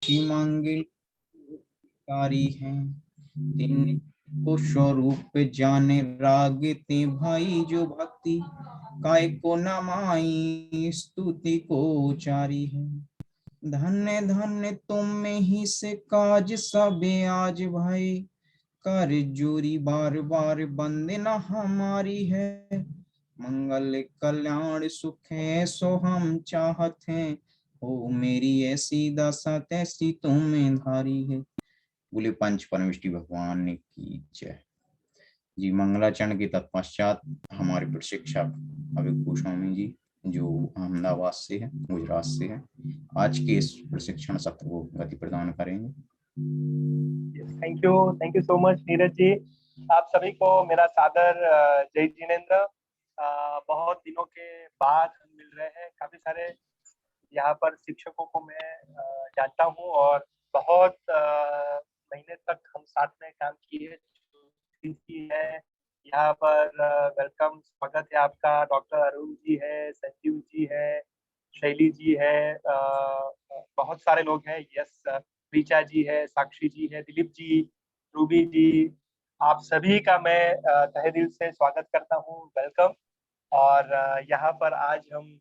मंगलकारी हैं, तीन को स्वरूप जाने राग ते भाई जो भक्ति काय को नमाई स्तुति को उचारी है। धन्य धन्य तुम में ही से काज सबे आज भाई, कर जोरी बार बार बंदना हमारी है। मंगल कल्याण सुख है सो हम चाहत हैं, ओ मेरी ऐसी दशा तैसी तुम्हें धारी है। बोले पंच परमेष्टि भगवान की जय। जी मंगलाचरण के तत्पश्चात हमारे प्रशिक्षक अभिक गोस्वामी जी जो अहमदाबाद से है, गुजरात से है, आज के इस प्रशिक्षण सत्र को गति प्रदान करेंगे। Thank you so much Neeraj ji. आप सभी को मेरा सादर जय जिनेन्द्र। बहुत दिनों के बाद हम मिल रहे हैं। काफी सारे यहाँ पर शिक्षकों को मैं जानता हूँ और बहुत महीने तक हम साथ में काम किए है। यहाँ पर वेलकम स्वागत है आपका। डॉक्टर अरुण जी है, संजीव जी है, शैली जी है, बहुत सारे लोग हैं। यस, ऋचा जी है, साक्षी जी है, दिलीप जी, रूबी जी, आप सभी का मैं तहे दिल से स्वागत करता हूँ। वेलकम। और यहाँ पर आज हम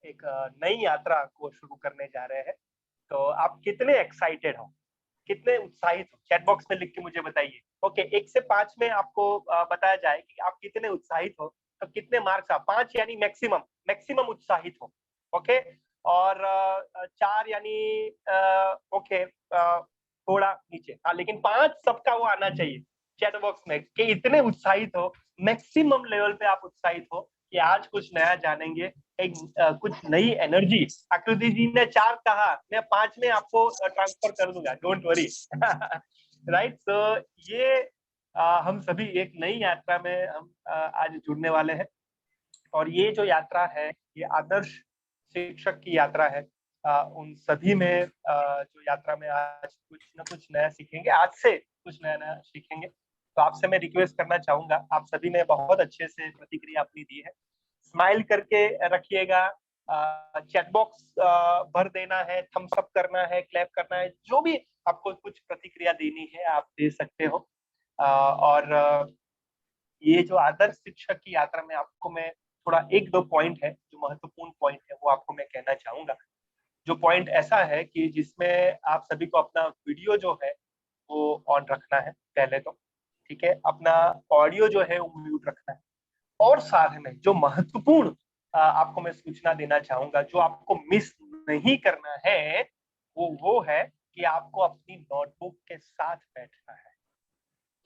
एक नई यात्रा को शुरू करने जा रहे हैं। तो आप कितने एक्साइटेड हो, कितने उत्साहित हो? चैट बॉक्स में लिख के मुझे बताइए। ओके, 1 से 5 में आपको बताया जाए कि आप कितने उत्साहित हो, तो कितने मार्क्स आप? 5 यानी मैक्सिमम उत्साहित हो। ओके, और 4 यानी ओके, थोड़ा नीचे। हाँ, लेकिन 5 सबका वो आना चाहिए चैट बॉक्स में कि इतने उत्साहित हो, मैक्सिमम लेवल पे आप उत्साहित हो कि आज कुछ नया जानेंगे, एक कुछ नई एनर्जी। आकृति जी ने 4 कहा, मैं 5 में आपको ट्रांसफर कर दूंगा, डोंट वरी। राइट, तो ये हम सभी एक नई यात्रा में हम आज जुड़ने वाले हैं। और ये जो यात्रा है, ये आदर्श शिक्षक की यात्रा है। उन सभी में जो यात्रा में आज कुछ न कुछ नया सीखेंगे, आज से कुछ नया नया सीखेंगे। तो आपसे मैं रिक्वेस्ट करना चाहूंगा, आप सभी ने बहुत अच्छे से प्रतिक्रिया अपनी दी है। स्माइल करके रखिएगा, चैट बॉक्स भर देना है, थम्स अप करना है, क्लैप करना है, जो भी आपको कुछ प्रतिक्रिया देनी है आप दे सकते हो। और ये जो आदर्श शिक्षक की यात्रा में आपको मैं थोड़ा 1-2 पॉइंट है जो महत्वपूर्ण पॉइंट है वो आपको मैं कहना चाहूंगा। जो पॉइंट ऐसा है कि जिसमें आप सभी को अपना वीडियो जो है वो ऑन रखना है पहले तो, ठीक है। अपना ऑडियो जो है वो म्यूट रखना है। और साथ में जो महत्वपूर्ण आपको मैं सूचना देना चाहूंगा, जो आपको मिस नहीं करना है, वो है कि आपको अपनी नोटबुक के साथ बैठना है।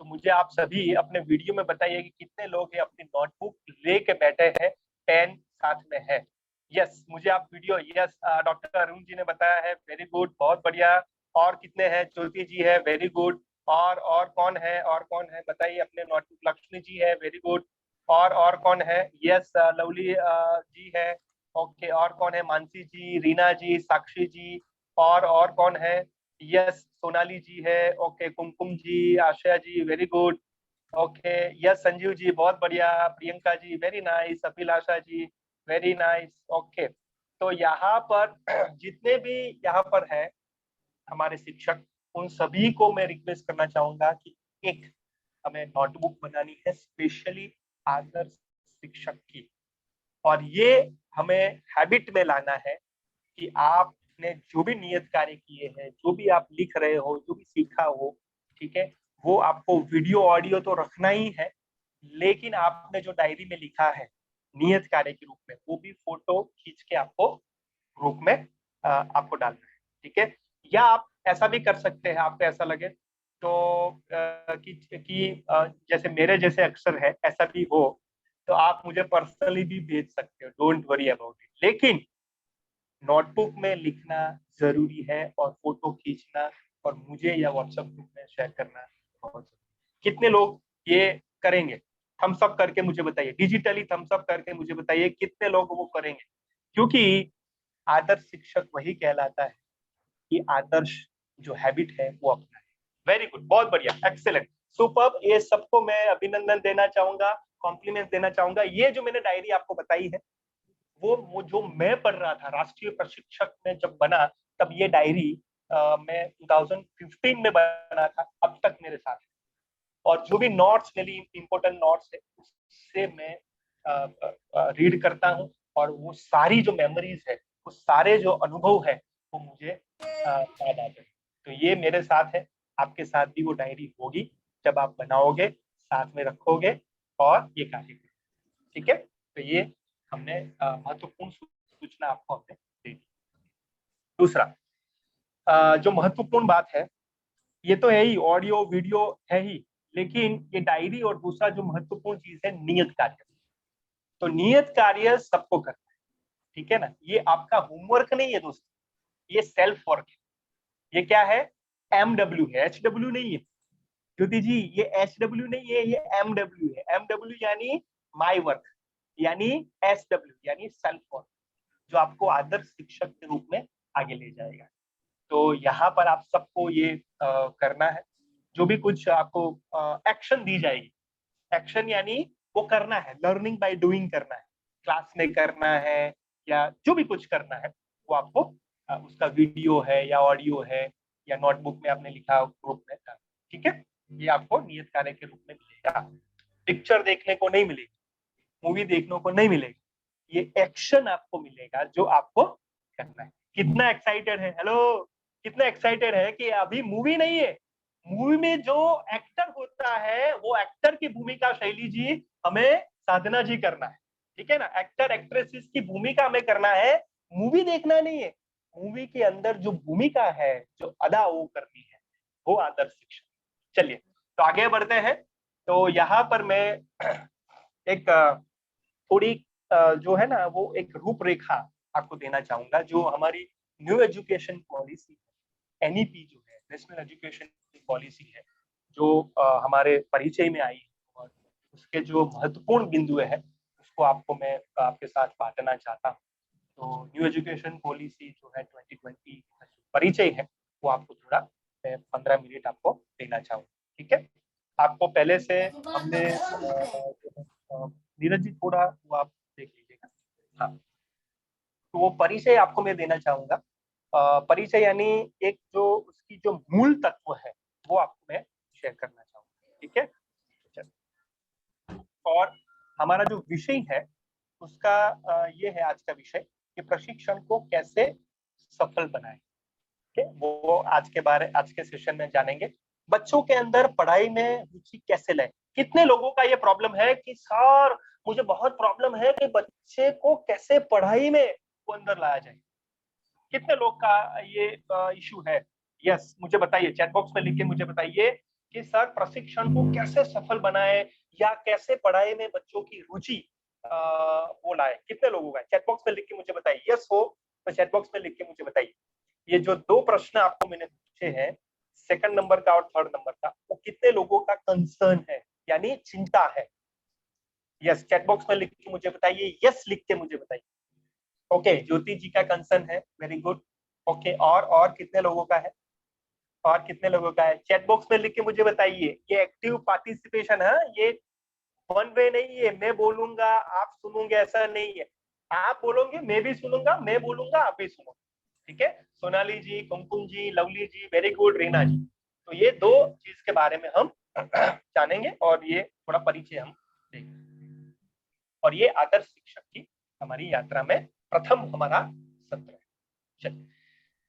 तो मुझे आप सभी अपने वीडियो में बताइए कि कितने लोग हैं अपनी नोटबुक लेके बैठे हैं, पेन साथ में है। यस, मुझे आप video, yes, doctor Arun ji ने बताया है, वेरी गुड, बहुत बढ़िया। और कितने हैं? ज्योति जी है, वेरी गुड। और कौन है, और कौन है बताइए अपने नोटबुक? लक्ष्मी जी है, वेरी गुड। और कौन है? यस, लवली जी है। ओके, और कौन है? मानसी जी, रीना जी, साक्षी जी। और कौन है? यस, सोनाली जी है। Okay, Kumkum ji, Asha ji, very good. Okay, yes, Sanjeev ji, बहुत बढ़िया। Priyanka ji, very nice. Abhilasha ji, very nice. Okay, तो यहाँ पर जितने भी यहाँ पर है हमारे शिक्षक, उन सभी को मैं रिक्वेस्ट करना चाहूंगा कि एक हमें नोटबुक बनानी है स्पेशली आदर्श शिक्षक की। और ये हमें हैबिट में लाना है कि आपने जो भी नियत कार्य किए हैं, जो भी आप लिख रहे हो, जो भी सीखा हो, ठीक है, वो आपको वीडियो ऑडियो तो रखना ही है, लेकिन आपने जो डायरी में लिखा है नियत कार्य के रूप में, वो भी फोटो खींच के आपको ग्रुप में आपको डालना है, ठीक है। या आप ऐसा भी कर सकते हैं, आपको ऐसा लगे तो जैसे मेरे जैसे अक्षर है ऐसा भी हो, तो आप मुझे पर्सनली भी भेज सकते हो, डोंट वरी अबाउट इट। लेकिन नोटबुक में लिखना जरूरी है और फोटो खींचना और मुझे या व्हाट्सएप ग्रुप में शेयर करना बहुत जरूरी। कितने लोग ये करेंगे? थम्स अप करके मुझे बताइए, डिजिटली थम्स अप करके मुझे बताइए कितने लोग वो करेंगे। क्योंकि आदर्श शिक्षक वही कहलाता है कि आदर्श जो हैबिट है वो अपना है। वेरी गुड, बहुत बढ़िया, एक्सेलेंट, सुपर्ब। ये सबको मैं अभिनंदन देना चाहूंगा, कॉम्प्लीमेंट देना चाहूंगा। ये जो मैंने डायरी आपको बताई है, वो जो मैं पढ़ रहा था, राष्ट्रीय प्रशिक्षक में जब बना, तब ये डायरी मैं 2015 में बना था, अब तक मेरे साथ है। और जो भी नोट्स मेरी इंपॉर्टेंट नोट्स है उससे मैं रीड करता हूँ, और वो सारी जो मेमोरीज है, वो सारे जो अनुभव है, वो मुझे याद आते हैं। तो ये मेरे साथ है, आपके साथ भी वो डायरी होगी जब आप बनाओगे, साथ में रखोगे और ये कार्य करोगे। ठीक है, तो ये हमने महत्वपूर्ण सूचना आपको हमने दे दी। दूसरा जो महत्वपूर्ण बात है, ये तो है ही, ऑडियो वीडियो है ही, लेकिन ये डायरी और दूसरा जो महत्वपूर्ण चीज है, नियत कार्य। तो नियत कार्य सबको करना है, ठीक है ना। ये आपका होमवर्क नहीं है दोस्तों, ये सेल्फ वर्क है। ये क्या है, MW है, HW नहीं है ज्योति जी, ये HW नहीं है, ये MW है। MW यानी माई वर्क, यानी SW यानी सेल्फ वर्क, जो आपको आदर्श शिक्षक के रूप में आगे ले जाएगा। तो यहाँ पर आप सबको ये करना है, जो भी कुछ आपको एक्शन दी जाएगी, एक्शन यानी वो करना है, लर्निंग बाय डूइंग करना है, क्लास में करना है या जो भी कुछ करना है, वो आपको उसका वीडियो है या ऑडियो है या नोटबुक में आपने लिखा ग्रुप में करना, ठीक है। ये आपको नियत कार्य के रूप में मिलेगा। पिक्चर देखने को नहीं मिलेगी, मूवी देखने को नहीं मिलेगी, ये एक्शन आपको मिलेगा जो आपको करना है। कितना एक्साइटेड है, हेलो, कितना एक्साइटेड है कि अभी मूवी नहीं है, मूवी में जो एक्टर होता है वो एक्टर की भूमिका शैली जी हमें साधना जी करना है, ठीक है ना। एक्टर एक्ट्रेसेस की भूमिका हमें करना है, मूवी देखना नहीं है। मूवी के अंदर जो भूमिका है, जो अदा वो करनी है, वो आदर्श शिक्षक। चलिए तो आगे बढ़ते हैं। तो यहाँ पर मैं एक थोड़ी जो है ना वो एक रूपरेखा आपको देना चाहूंगा, जो हमारी न्यू एजुकेशन पॉलिसी NEP जो है, नेशनल एजुकेशन पॉलिसी है, जो हमारे परिचय में आई है, और उसके जो महत्वपूर्ण बिंदु है उसको आपको मैं आपके साथ बांटना चाहता हूँ। तो न्यू एजुकेशन पॉलिसी जो है 2020 का जो परिचय है, वो आपको थोड़ा 15 मिनट आपको देना चाहूँगा, ठीक है। आपको पहले से हमने नीरज जी थोड़ा वो आप देख लीजिएगा। हाँ, तो वो परिचय आपको मैं देना चाहूंगा। परिचय यानी एक जो उसकी जो मूल तत्व है वो आपको मैं शेयर करना चाहूंगा, ठीक है। और हमारा जो विषय है उसका ये है आज का विषय कि प्रशिक्षण को कैसे सफल बनाएं, ठीक है। वो आज के सेशन में जानेंगे। बच्चों के अंदर पढ़ाई में रुचि कैसे लाएं। कितने लोगों का ये प्रॉब्लम है कि सर मुझे बहुत प्रॉब्लम है कि बच्चे को कैसे पढ़ाई में वो अंदर लाया जाए। कितने लोग का ये इशू है, यस मुझे बताइए, चैट बॉक्स में लिख के मुझे बताइए कि सर प्रशिक्षण को कैसे सफल बनाए या कैसे पढ़ाई में बच्चों की रुचि वो लाए। कितने लोगों का चैट बॉक्स में लिख के मुझे बताइए, यस हो तो चैट बॉक्स में लिख के मुझे बताइए। ये जो दो प्रश्न आपको मैंने पूछे हैं, सेकंड नंबर का और थर्ड नंबर का, वो कितने लोगों का कंसर्न है यानी चिंता है। यस चैट बॉक्स में लिख के मुझे बताइए, यस लिख के मुझे बताइए। ओके ज्योति जी का कंसर्न है, वेरी गुड। ओके और कितने लोगों का है, और कितने लोगों का है चैट बॉक्स में लिख के मुझे बताइए। ये एक्टिव पार्टिसिपेशन है, ये वन वे नहीं है, मैं बोलूंगा आप सुनोगे ऐसा नहीं है। आप बोलोगे मैं भी सुनूंगा, मैं बोलूंगा आप भी सुनोगे, ठीक है। सोनाली जी, कुमकुम जी, लवली जी, वेरी गुड, रीना जी। तो ये दो चीज के बारे में हम जानेंगे और ये थोड़ा परिचय हम देखेंगे, और ये आदर्श शिक्षक की हमारी यात्रा में प्रथम हमारा सत्र है। चलिए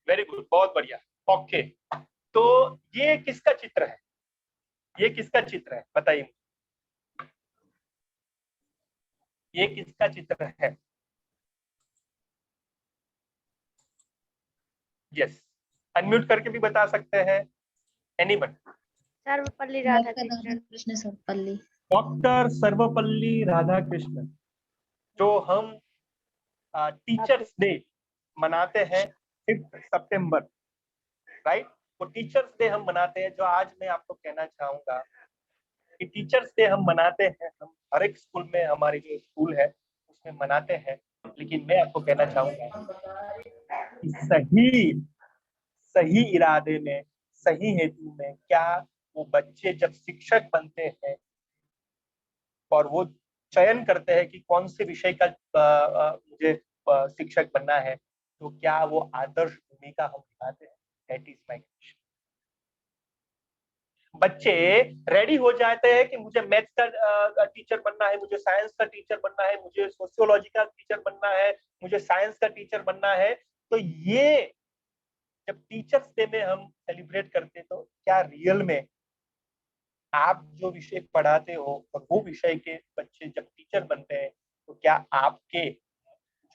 वेरी गुड, बहुत बढ़िया। ओके तो ये किसका चित्र है, ये किसका चित्र है बताइए, ये किसका चित्र है। यस अनम्यूट करके भी बता सकते हैं एनीवन। सर्वपल्ली राधाकृष्णन। कृष्ण सर्वपल्ली। डॉक्टर सर्वपल्ली राधाकृष्णन, जो हम टीचर्स डे मनाते हैं 5 सितंबर, राइट। वो टीचर्स डे हम मनाते हैं, जो आज मैं आपको कहना चाहूंगा कि टीचर्स डे हम मनाते हैं, हम हर एक स्कूल में, हमारी जो स्कूल है उसमें मनाते हैं, लेकिन मैं आपको कहना चाहूंगा कि सही सही इरादे में, सही हेतु में, क्या वो बच्चे जब शिक्षक बनते हैं और वो चयन करते हैं कि कौन से विषय का मुझे शिक्षक बनना है, तो क्या वो आदर्श भूमिका हम निभाते हैं। That is my question. बच्चे रेडी हो जाते हैं कि मुझे मैथ्स का टीचर बनना है, मुझे साइंस का टीचर बनना है, मुझे सोशियोलॉजी का टीचर बनना है, मुझे साइंस का टीचर बनना है। तो ये जब टीचर्स डे में हम सेलिब्रेट करते तो क्या रियल में आप जो विषय पढ़ाते हो और वो विषय के बच्चे जब टीचर बनते हैं तो क्या आपके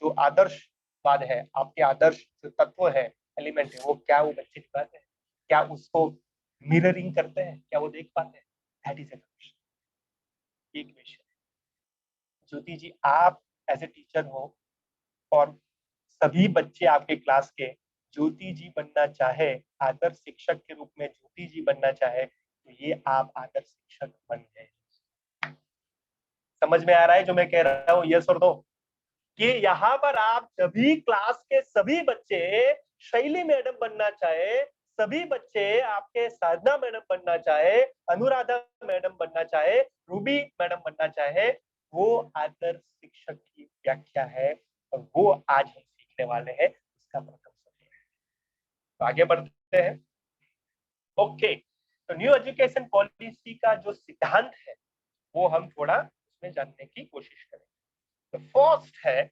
जो आदर्शवाद है, आपके आदर्श जो तत्व है, एलिमेंट है, वो क्या वो बच्चे निभाते हैं? क्या उसको मिररिंग करते हैं? क्या वो देख पाते हैं? That is question. ये क्वेश्चन है। ज्योति जी, आप एज ए टीचर हो और सभी बच्चे आपके क्लास के ज्योति जी बनना चाहे, आदर्श शिक्षक के रूप में ज्योति जी बनना चाहे, तो ये आप आदर्श शिक्षक बन गए। समझ में आ रहा है जो मैं कह रहा हूँ? Yes or no? कि यहाँ पर आप सभी क्लास के सभी बच्चे शैली मैडम बनना चाहे, सभी बच्चे आपके साधना मैडम बनना चाहे, अनुराधा मैडम बनना चाहे, रूबी मैडम बनना चाहे, वो आदर्श शिक्षक की व्याख्या है और वो आज हम सीखने वाले हैं। उसका प्रथम सत्य है। तो आगे बढ़ते हैं। ओके, तो न्यू एजुकेशन पॉलिसी का जो सिद्धांत है वो हम थोड़ा उसमें जानने की कोशिश करें। तो फर्स्ट है,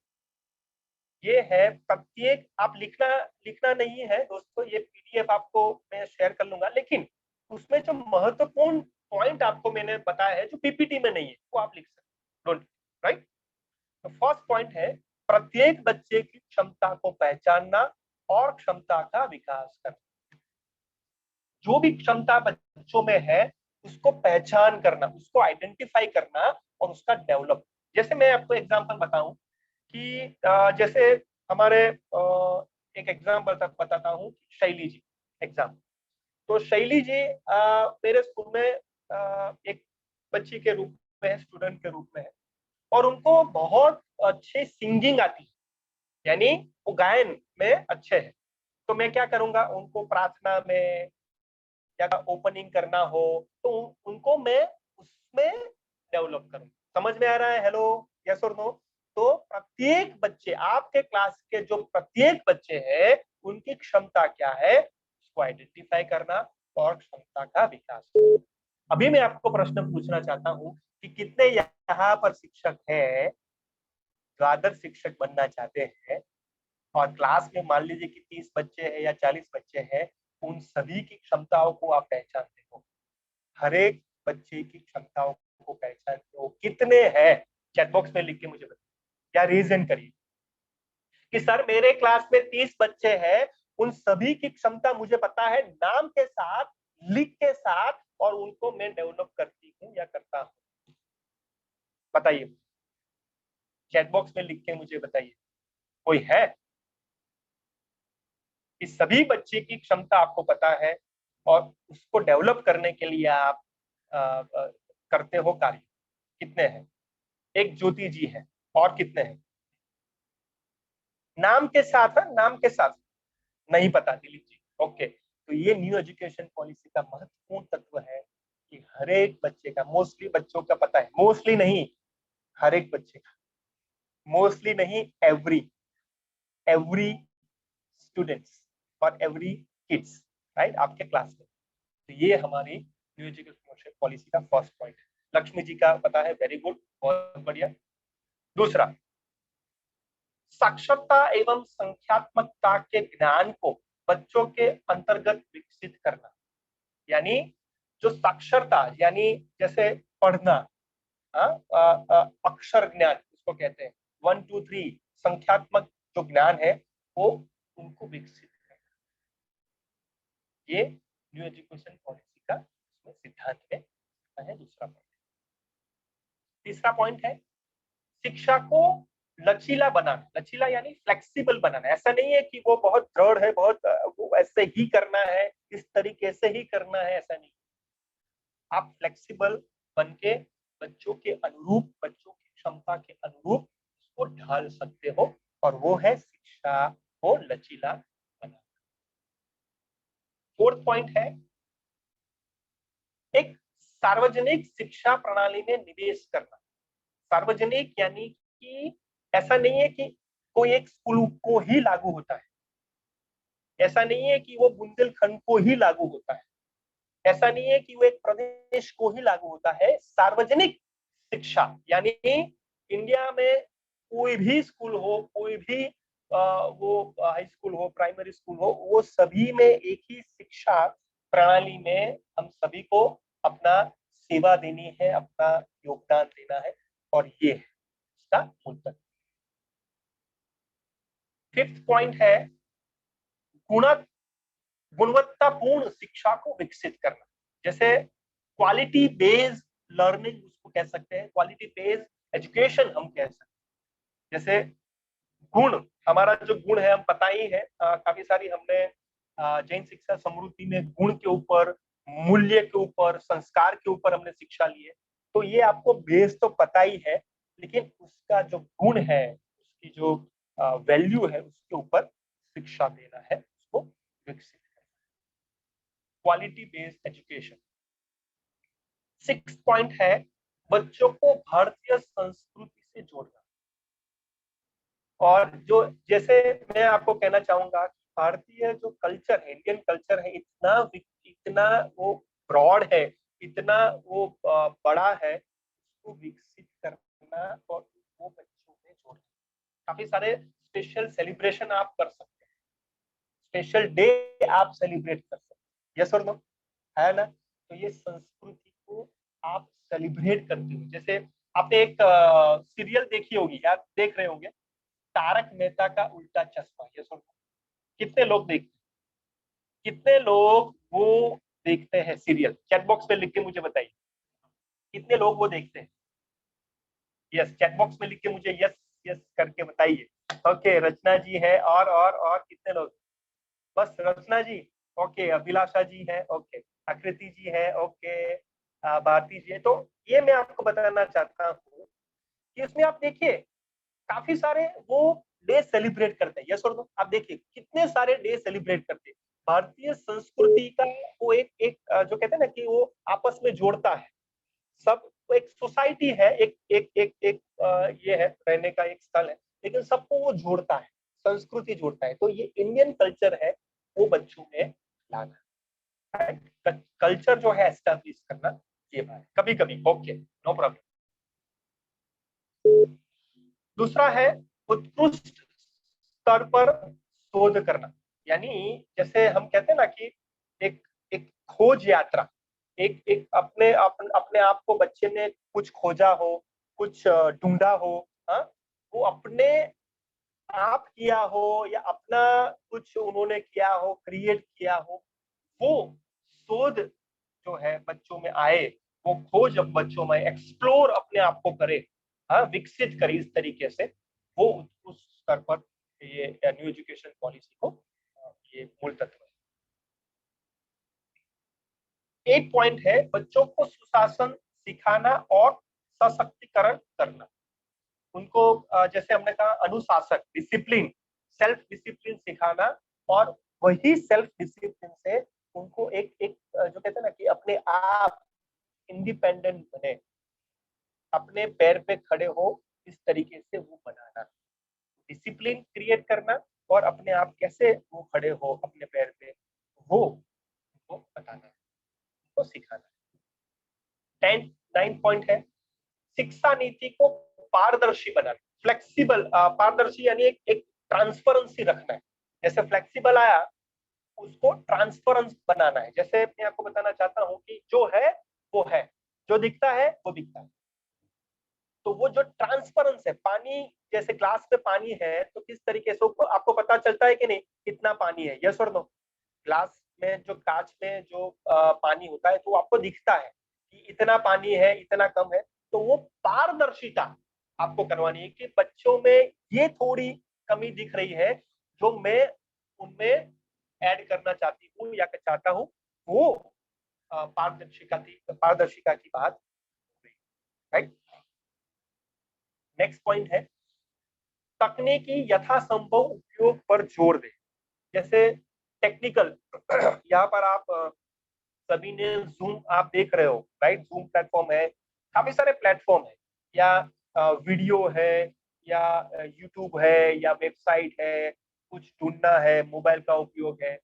ये है प्रत्येक, आप लिखना नहीं है दोस्तों, ये पीडीएफ आपको मैं शेयर कर लूंगा, लेकिन उसमें जो महत्वपूर्ण पॉइंट आपको मैंने बताया है जो पीपीटी में नहीं है वो आप लिख सकते, डोंट, राइट? तो फर्स्ट पॉइंट है, प्रत्येक बच्चे की क्षमता को पहचानना और क्षमता का विकास करना। जो भी क्षमता बच्चों में है उसको पहचान करना, उसको आइडेंटिफाई करना और उसका डेवलप। जैसे मैं आपको एग्जांपल बताऊं कि जैसे हमारे एक एग्जांपल बताता हूँ, शैली जी एग्जाम। तो शैली जी मेरे स्कूल में एक बच्ची के रूप में है, स्टूडेंट के रूप में है, और उनको बहुत अच्छी सिंगिंग आती है, यानी वो गायन में अच्छे हैं। तो मैं क्या करूंगा, उनको प्रार्थना में या ओपनिंग करना हो तो उनको मैं उसमें डेवलप करूं। समझ में आ रहा है? Hello, yes or no? तो प्रत्येक बच्चे, आपके क्लास के जो प्रत्येक बच्चे हैं उनकी क्षमता क्या है उसको आइडेंटिफाई करना और क्षमता का विकास करना। अभी मैं आपको प्रश्न पूछना चाहता हूं कि कितने यहाँ पर शिक्षक है जो आदर्श शिक्षक बनना चाहते हैं, और क्लास में मान लीजिए कि 30 बच्चे हैं या 40 बच्चे हैं, उन सभी की क्षमताओं को आप पहचानते हो, हर एक बच्चे की क्षमताओं को पहचानते हो, कितने हैं? चैट बॉक्स में लिख के मुझे बताइए या रीजन करिए कि सर मेरे क्लास में 30 बच्चे हैं, उन सभी की क्षमता मुझे पता है, नाम के साथ, लिख के साथ, और उनको मैं डेवलप करती हूँ या करता हूँ। बताइए, चैट बॉक्स में लिख के मुझे बताइए, कोई है? इस सभी बच्चे की क्षमता आपको पता है और उसको डेवलप करने के लिए आप करते हो कार्य। कितने हैं? एक ज्योति जी है, और कितने हैं? नाम के साथ है, नाम के साथ नहीं पता दिलीप जी। ओके, तो ये न्यू एजुकेशन पॉलिसी का महत्वपूर्ण तत्व है कि हर एक बच्चे का, मोस्टली बच्चों का पता है, मोस्टली नहीं, हर एक बच्चे का, मोस्टली नहीं, एवरी स्टूडेंट्स और एवरी किड्स, राइट, आपके क्लास में। तो ये हमारी न्यू एजुकेशन पॉलिसी का फर्स्ट पॉइंट है। लक्ष्मी जी का पता है, वेरी गुड, बहुत बढ़िया। दूसरा, साक्षरता एवं संख्यात्मकता के ज्ञान को बच्चों के अंतर्गत विकसित करना, यानी जो साक्षरता, यानी जैसे पढ़ना, अक्षर ज्ञान उसको कहते हैं, 1 2 3 संख्यात्मक जो ज्ञान है वो उनको विकसित करना, ये न्यू एजुकेशन पॉलिसी का इसमें सिद्धांत में है। दूसरा पॉइंट। तीसरा पॉइंट है, शिक्षा को लचीला बनाना। लचीला यानी फ्लेक्सिबल बनाना। ऐसा नहीं है कि वो बहुत दृढ़ है, बहुत वो ऐसे ही करना है, इस तरीके से ही करना है, ऐसा नहीं। आप फ्लेक्सिबल बन के बच्चों के अनुरूप, बच्चों की क्षमता के अनुरूप उसको ढाल सकते हो, और वो है शिक्षा को लचीला बनाना। फोर्थ पॉइंट है, एक सार्वजनिक शिक्षा प्रणाली में निवेश करना। सार्वजनिक यानी कि ऐसा नहीं है कि कोई एक स्कूल को ही लागू होता है, ऐसा नहीं है कि वो बुंदेलखंड को ही लागू होता है, ऐसा नहीं है कि वो एक प्रदेश को ही लागू होता है। सार्वजनिक शिक्षा यानी इंडिया में कोई भी स्कूल हो, कोई भी वो हाई स्कूल हो, प्राइमरी स्कूल हो, वो सभी में एक ही शिक्षा प्रणाली में हम सभी को अपना सेवा देनी है, अपना योगदान देना है, और ये है इसका मूल तत्व। फिफ्थ पॉइंट है गुणवत्तापूर्ण शिक्षा को विकसित करना। जैसे क्वालिटी बेस्ड लर्निंग उसको कह सकते हैं, क्वालिटी बेस्ड एजुकेशन हम कह सकते हैं। जैसे गुण, हमारा जो गुण है हम पता ही है, काफी सारी हमने जैन शिक्षा समृद्धि में गुण के ऊपर, मूल्य के ऊपर, संस्कार के ऊपर हमने शिक्षा ली है। तो ये आपको बेस तो पता ही है, लेकिन उसका जो गुण है, उसकी जो वैल्यू है, उसके ऊपर शिक्षा देना है, उसको विकसित करना है। Quality based education. Sixth point है बच्चों को भारतीय संस्कृति से जोड़ना। और जो, जैसे मैं आपको कहना चाहूंगा कि भारतीय जो कल्चर है, इंडियन कल्चर है, इतना वो ब्रॉड है, इतना वो बड़ा है, उसको विकसित करना और वो बच्चों में जोड़ना। काफी सारे स्पेशल सेलिब्रेशन आप कर सकते हैं, स्पेशल डे आप सेलिब्रेट कर सकते हैं, यस और नो, है ना? तो ये संस्कृति को आप सेलिब्रेट करते हो। जैसे आपने एक सीरियल देखी होगी, आप देख रहे होंगे, तारक मेहता का उल्टा चश्मा, ये सुन, कितने लोग देखते हैं, कितने लोग वो देखते हैं सीरियल? चैट बॉक्स में लिख के मुझे बताइए, कितने लोग वो देखते हैं? यस, चैट बॉक्स में लिख के मुझे यस यस करके बताइए। ओके, रचना जी है, और कितने लोग? बस रचना जी, ओके, अभिलाषा जी है, ओके, आकृति जी है, ओके, भारती जी है। तो ये मैं आपको बताना चाहता हूँ कि इसमें आप देखिए काफी सारे वो डे सेलिब्रेट करते हैं, यस और नो? आप देखिए कितने सारे डे सेलिब्रेट करते हैं। भारतीय संस्कृति का वो एक जो कहते हैं ना कि वो आपस में जोड़ता है सब। एक सोसाइटी है, एक ये है, रहने का एक स्थल है, लेकिन सबको वो जोड़ता है, संस्कृति जोड़ता है। तो ये इंडियन कल्चर है, वो बच्चों में लाना, कल्चर जो है एस्टैब्लिश करना, ये बात कभी कभी, ओके, नो प्रॉब्लम। दूसरा है उत्कृष्ट स्तर पर शोध करना। यानी जैसे हम कहते हैं ना कि एक एक खोज यात्रा, एक एक अपने आप को बच्चे ने कुछ खोजा हो, कुछ ढूंढा हो, हाँ, वो अपने आप किया हो या अपना कुछ उन्होंने किया हो, क्रिएट किया हो, वो शोध जो है बच्चों में आए, वो खोज अब बच्चों में एक्सप्लोर अपने आप को करे, हाँ, विकसित करे इस तरीके से, वो उस स्तर पर ये न्यू एजुकेशन पॉलिसी को ये मूल तत्व है। एक पॉइंट है बच्चों को सुशासन सिखाना और सशक्तिकरण करना। उनको जैसे हमने कहा अनुशासन, डिसिप्लिन, सेल्फ डिसिप्लिन सिखाना, और वही सेल्फ डिसिप्लिन से उनको एक एक जो कहते हैं ना कि अपने आप इंडिपेंडेंट बने, अपने पैर पे खड़े हो, इस तरीके से वो बनाना, डिसिप्लिन क्रिएट करना, और अपने आप कैसे वो खड़े हो अपने पैर पे, वो बताना, वो सिखाना। 9 पॉइंट है शिक्षा नीति को पारदर्शी बनाना, फ्लेक्सिबल, पारदर्शी यानी एक ट्रांसपेरेंसी रखना है। जैसे फ्लेक्सिबल आया, उसको ट्रांसपेरेंस बनाना है। जैसे मैं आपको बताना चाहता हूँ कि जो है वो है, जो दिखता है वो दिखता है। तो वो जो ट्रांसपेरेंस है, पानी जैसे ग्लास में पानी है, तो किस तरीके से आपको पता चलता है कि नहीं कितना पानी है, यस और नो? ग्लास में जो कांच में जो पानी होता है, तो आपको दिखता है कि इतना पानी है, इतना कम है। तो वो पारदर्शिता आपको करवानी है कि बच्चों में ये थोड़ी कमी दिख रही है, जो मैं उनमें ऐड करना चाहती हूँ या चाहता हूँ, वो पारदर्शिता की बात, राइट? नेक्स्ट पॉइंट है तकनीकी यथासंभव उपयोग पर जोर दें। जैसे टेक्निकल यहाँ पर आप सभी ने जूम आप देख रहे हो, राइट? जूम प्लेटफॉर्म है, काफी सारे प्लेटफॉर्म है, या वीडियो है, या यूट्यूब है, या वेबसाइट है, कुछ ढूंढना है, मोबाइल का उपयोग है,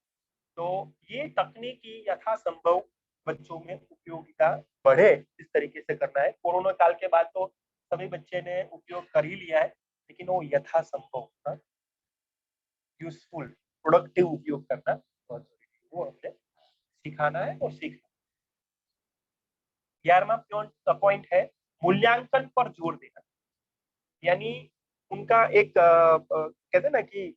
तो ये तकनीकी यथासंभव बच्चों में उपयोगिता बढ़े इस तरीके से करना है। कोरोना काल के बाद तो सभी बच्चे ने उपयोग कर ही लिया है, लेकिन वो यथासंभव यूजफुल प्रोडक्टिव उपयोग करना बहुत जरूरी है, वो हमें सिखाना है और सीखना। 11वां पॉइंट है मूल्यांकन पर जोर देना, यानी उनका एक कहते हैं ना कि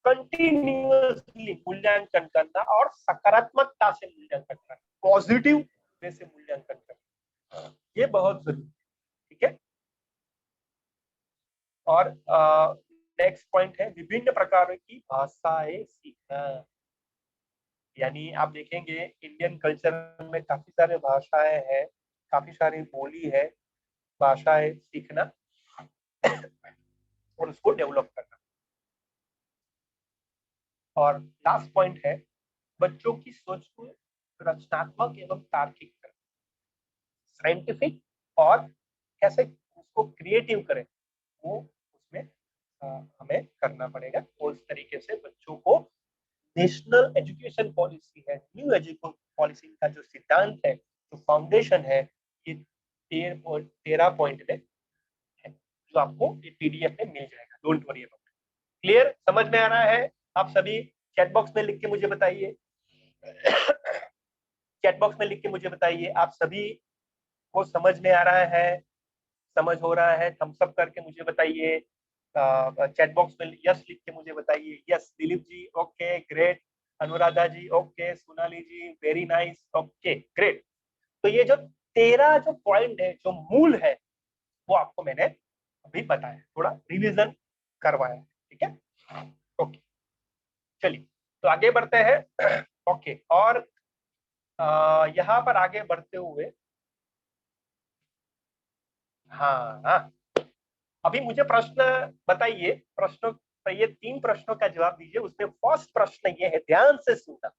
कंटिन्यूअसली मूल्यांकन करना और सकारात्मकता से मूल्यांकन करना, पॉजिटिव वे से मूल्यांकन करना, ये बहुत जरूरी है। ठीक है। और नेक्स्ट पॉइंट है विभिन्न प्रकार की भाषाएं सीखना, यानी आप देखेंगे इंडियन कल्चर में काफी सारे भाषाएं हैं, काफी सारी बोली है, भाषाएं सीखना और उसको डेवलप करना। और लास्ट पॉइंट है बच्चों की सोच को रचनात्मक एवं तार्किक करना, साइंटिफिक, और कैसे उसको क्रिएटिव करें वो उसमें हमें करना पड़ेगा। और इस तरीके से बच्चों को नेशनल एजुकेशन पॉलिसी है, न्यू एजुकेशन पॉलिसी का जो सिद्धांत है, जो फाउंडेशन है, ये 13 पॉइंट में है, जो आपको पीडीएफ में मिल जाएगा। Don't worry about it. Clear, समझ में आ रहा है? आप सभी चैट बॉक्स में लिख के मुझे बताइए, चैट बॉक्स में लिख के मुझे बताइए आप सभी को समझ में आ रहा है, समझ हो रहा है? थम्स अप करके मुझे बताइए, चैट बॉक्स में यस लिख के मुझे बताइए। Yes Dilip ji, okay great. Anuradha जी ओके, सोनाली जी वेरी नाइस, ओके ग्रेट। तो ये जो 13 जो पॉइंट है, जो मूल है, वो आपको मैंने अभी बताया, थोड़ा रिवीजन करवाया। ठीक है, ओके चलिए तो आगे बढ़ते हैं। ओके, और यहाँ पर आगे बढ़ते हुए हाँ, अभी मुझे प्रश्न बताइए, प्रश्नों, ये 3 प्रश्नों का जवाब दीजिए। उसमें फर्स्ट प्रश्न ये है, ध्यान से सुनना,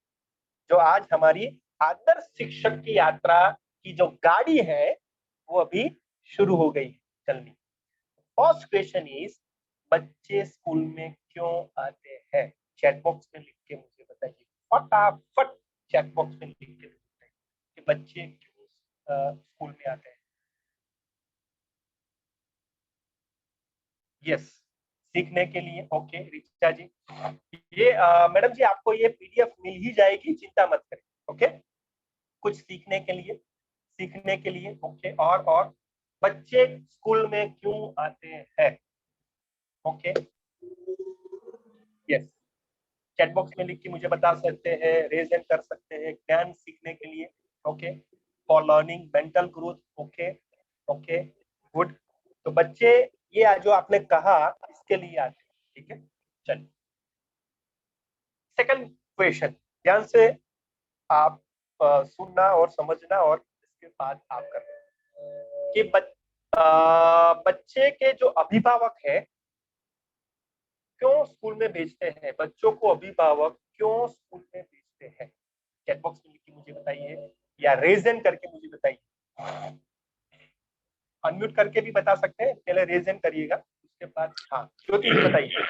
जो आज हमारी आदर्श शिक्षक की यात्रा की जो गाड़ी है वो अभी शुरू हो गई है चलनी। फर्स्ट क्वेश्चन इज, बच्चे स्कूल में क्यों आते हैं? चैट बॉक्स में लिख के मुझे बताइए, फटाफट चैट बॉक्स में लिख के बताइए कि बच्चे क्यों स्कूल में आते हैं। यस, सीखने के लिए। ओके रिचा जी, ये मैडम जी आपको ये पीडीएफ मिल ही जाएगी, चिंता मत करें। ओके, कुछ सीखने के लिए, सीखने के लिए। ओके, और बच्चे स्कूल में क्यों आते हैं? ओके यस, चैट बॉक्स में लिख के मुझे बता सकते हैं, रेज हैंड कर सकते हैं। ज्ञान सीखने के लिए, okay, for learning, mental growth. Okay okay good. तो बच्चे ये जो आपने कहा इसके लिए आते हैं। ठीक है, चलिए सेकंड क्वेश्चन, ध्यान से आप सुनना और समझना, और इसके बाद आप करना कि बच्चे के जो अभिभावक है क्यों स्कूल में भेजते हैं, बच्चों को अभिभावक क्यों स्कूल में भेजते हैं? चैट बॉक्स में लिख के मुझे बताइए, या रेजन करके मुझे बताइए। अनम्यूट करके भी बता सकते हैं, पहले रेजन करिएगा, उसके बाद। हाँ ज्योति जी बताइए,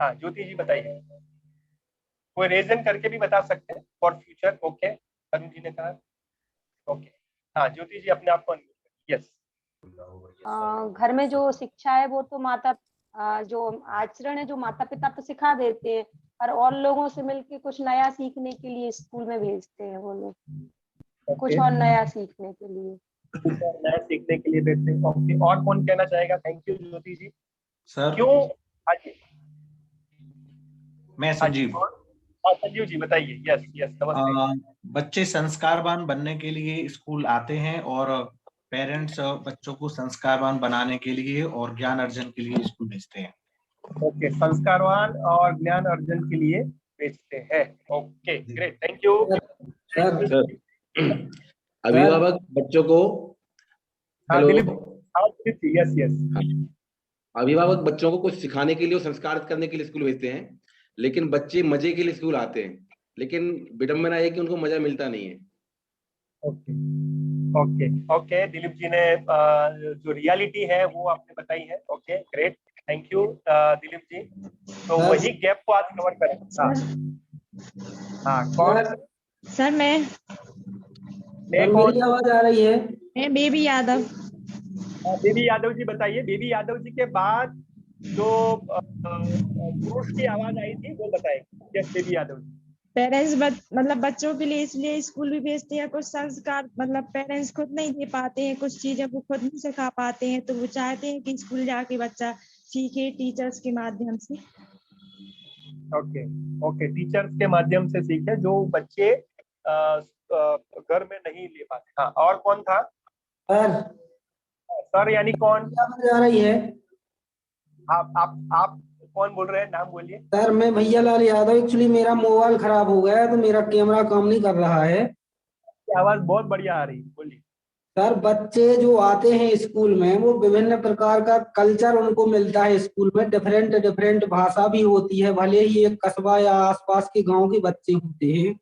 हाँ ज्योति जी बताइए, कोई रीजन करके भी बता सकते हैं for future. Okay, Arun ji ने कहा ओके। हाँ ज्योति जी अपने आप को यस। घर में जो शिक्षा है वो तो जो आचरण है जो माता पिता तो सिखा देते हैं, और लोगों से मिलके कुछ नया सीखने के लिए स्कूल में भेजते हैं वो लोग, कुछ और नया सीखने के लिए, कुछ और नया सीखने के लिए भेजते हैं। ओके, और कौन कहना चाहेगा? Thank you Jyoti ji. Sir क्यों? आगे मैं संजीव। संजीव जी बताइए। यस यस नमस्ते। बच्चे संस्कारवान बनने के लिए स्कूल आते हैं, और पेरेंट्स बच्चों को संस्कारवान बनाने के लिए और ज्ञान अर्जन के लिए स्कूल भेजते हैं। ओके, संस्कारवान और ज्ञान अर्जन के लिए भेजते हैं। Okay great, thank you. अभिभावक बच्चों को हाँ हेलो दिलीप, हाँ दिलीप जी, यस यस। अभिभावक बच्चों को कुछ सिखाने के लिए और संस्कारित करने के लिए स्कूल भेजते हैं, लेकिन बच्चे मजे के लिए स्कूल आते हैं, लेकिन विडंबना है कि उनको मजा मिलता नहीं है। Okay okay okay, Dilip ji ने जो रियलिटी है वो आपने बताई है। Okay great, thank you Dilip ji. तो वही गैप को आज कवर करें। हाँ हाँ, कौन? सर मैं कौन? मेरी आवाज आ रही है? मैं बेबी यादव। बेबी यादव जी बताइए। बेबी यादव जी के बाद जो पुरुष की आवाज आई थी वो बताएंगे। Yes baby Yadav ji. Parents मतलब बच्चों के लिए इसलिए स्कूल भी भेजते हैं, कुछ संस्कार मतलब पेरेंट्स खुद नहीं दे पाते हैं, कुछ चीजें वो खुद नहीं सिखा पाते हैं, तो वो चाहते हैं कि स्कूल जाके बच्चा सीखे टीचर्स के माध्यम से। ओके ओके, टीचर्स के माध्यम से सीखे जो बच्चे घर में नहीं ले पाते। हाँ, और कौन था? सर सर यानी कौन? आवाज आ रही है? आप कौन बोल रहे हैं? नाम बोलिए। सर मैं भैया लाल यादव। एक्चुअली मेरा मोबाइल खराब हो गया है तो मेरा कैमरा काम नहीं कर रहा है। आवाज बहुत बढ़िया आ रही है, बोलिए। सर बच्चे जो आते हैं स्कूल में वो विभिन्न प्रकार का कल्चर उनको मिलता है। स्कूल में डिफरेंट डिफरेंट भाषा भी होती है, भले ही एक कस्बा या आसपास के गांव के बच्चे होते हैं,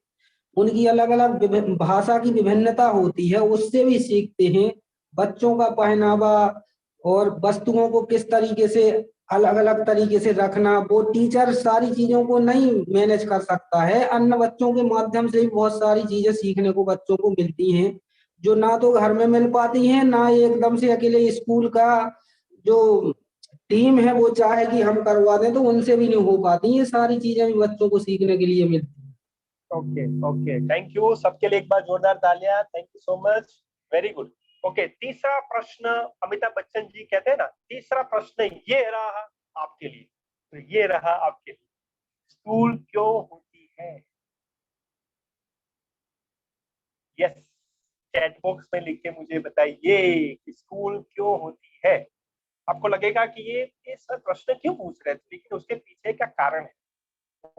उनकी अलग अलग भाषा की विभिन्नता होती है, उससे भी सीखते हैं। बच्चों का पहनावा और वस्तुओं को किस तरीके से अलग अलग तरीके से रखना, वो टीचर सारी चीजों को नहीं मैनेज कर सकता है। अन्य बच्चों के माध्यम से भी बहुत सारी चीजें सीखने को बच्चों को मिलती हैं जो ना तो घर में मिल पाती हैं, ना एकदम से अकेले स्कूल का जो टीम है वो चाहे कि हम करवा दें तो उनसे भी नहीं हो पाती। ये सारी चीजें भी बच्चों को सीखने के लिए मिलती हैं। ओके ओके, थैंक यू सबके लिए। एक बार जोरदार तालियां। Thank you so much, very good. Okay, तीसरा प्रश्न अमिताभ बच्चन जी कहते हैं ना, तीसरा प्रश्न ये रहा आपके लिए। तो ये रहा आपके लिए, स्कूल क्यों होती है? यस, चैट बॉक्स में लिख के मुझे बताइए कि स्कूल क्यों होती है। आपको लगेगा कि ये सर प्रश्न क्यों पूछ रहे थे, लेकिन उसके पीछे का कारण है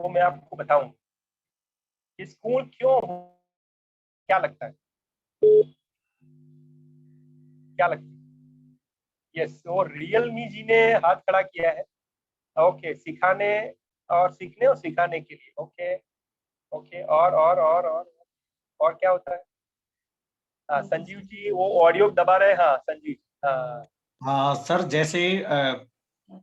वो मैं आपको बताऊंगा कि स्कूल क्यों हो। क्या लगता है? क्या लगता है? यस, वो रियल मी जी ने हाथ खड़ा किया है। ओके, सिखाने और सीखने और सिखाने के लिए। ओके ओके, और क्या होता है? हाँ संजीव जी वो ऑडियो दबा रहे हैं। हाँ संजीव। हाँ हाँ सर, जैसे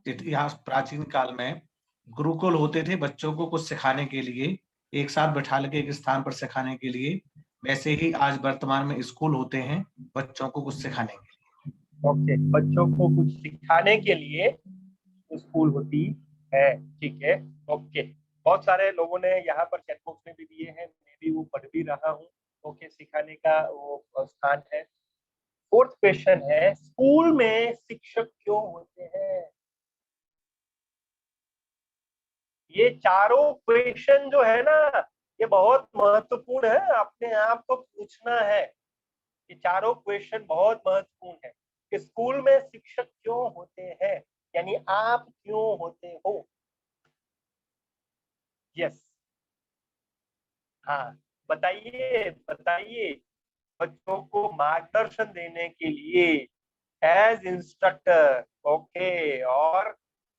इतिहास प्राचीन काल में गुरुकुल होते थे बच्चों को कुछ सिखाने के लिए, एक साथ बैठा के एक स्थान पर सिखाने के लिए, वैसे ही आज वर्तमान में स्कूल होते हैं बच्चों को कुछ सिखाने के लिए। ओके, बच्चों को कुछ सिखाने के लिए स्कूल होती है। ठीक है, ओके। बहुत सारे लोगों ने यहाँ पर चैट बॉक्स में भी दिए हैं, मैं भी वो पढ़ भी रहा हूँ। ओके, सिखाने का वो स्थान है। फोर्थ क्वेश्चन है, स्कूल में शिक्षक क्यों होते हैं? ये चारों क्वेश्चन जो है ना, ये बहुत महत्वपूर्ण है। अपने आप को पूछना है, ये चारों क्वेश्चन बहुत महत्वपूर्ण है कि स्कूल में शिक्षक क्यों होते हैं, यानी आप क्यों होते हो। यस, हाँ बताइए बताइए। बच्चों को मार्गदर्शन देने के लिए एज इंस्ट्रक्टर। ओके, और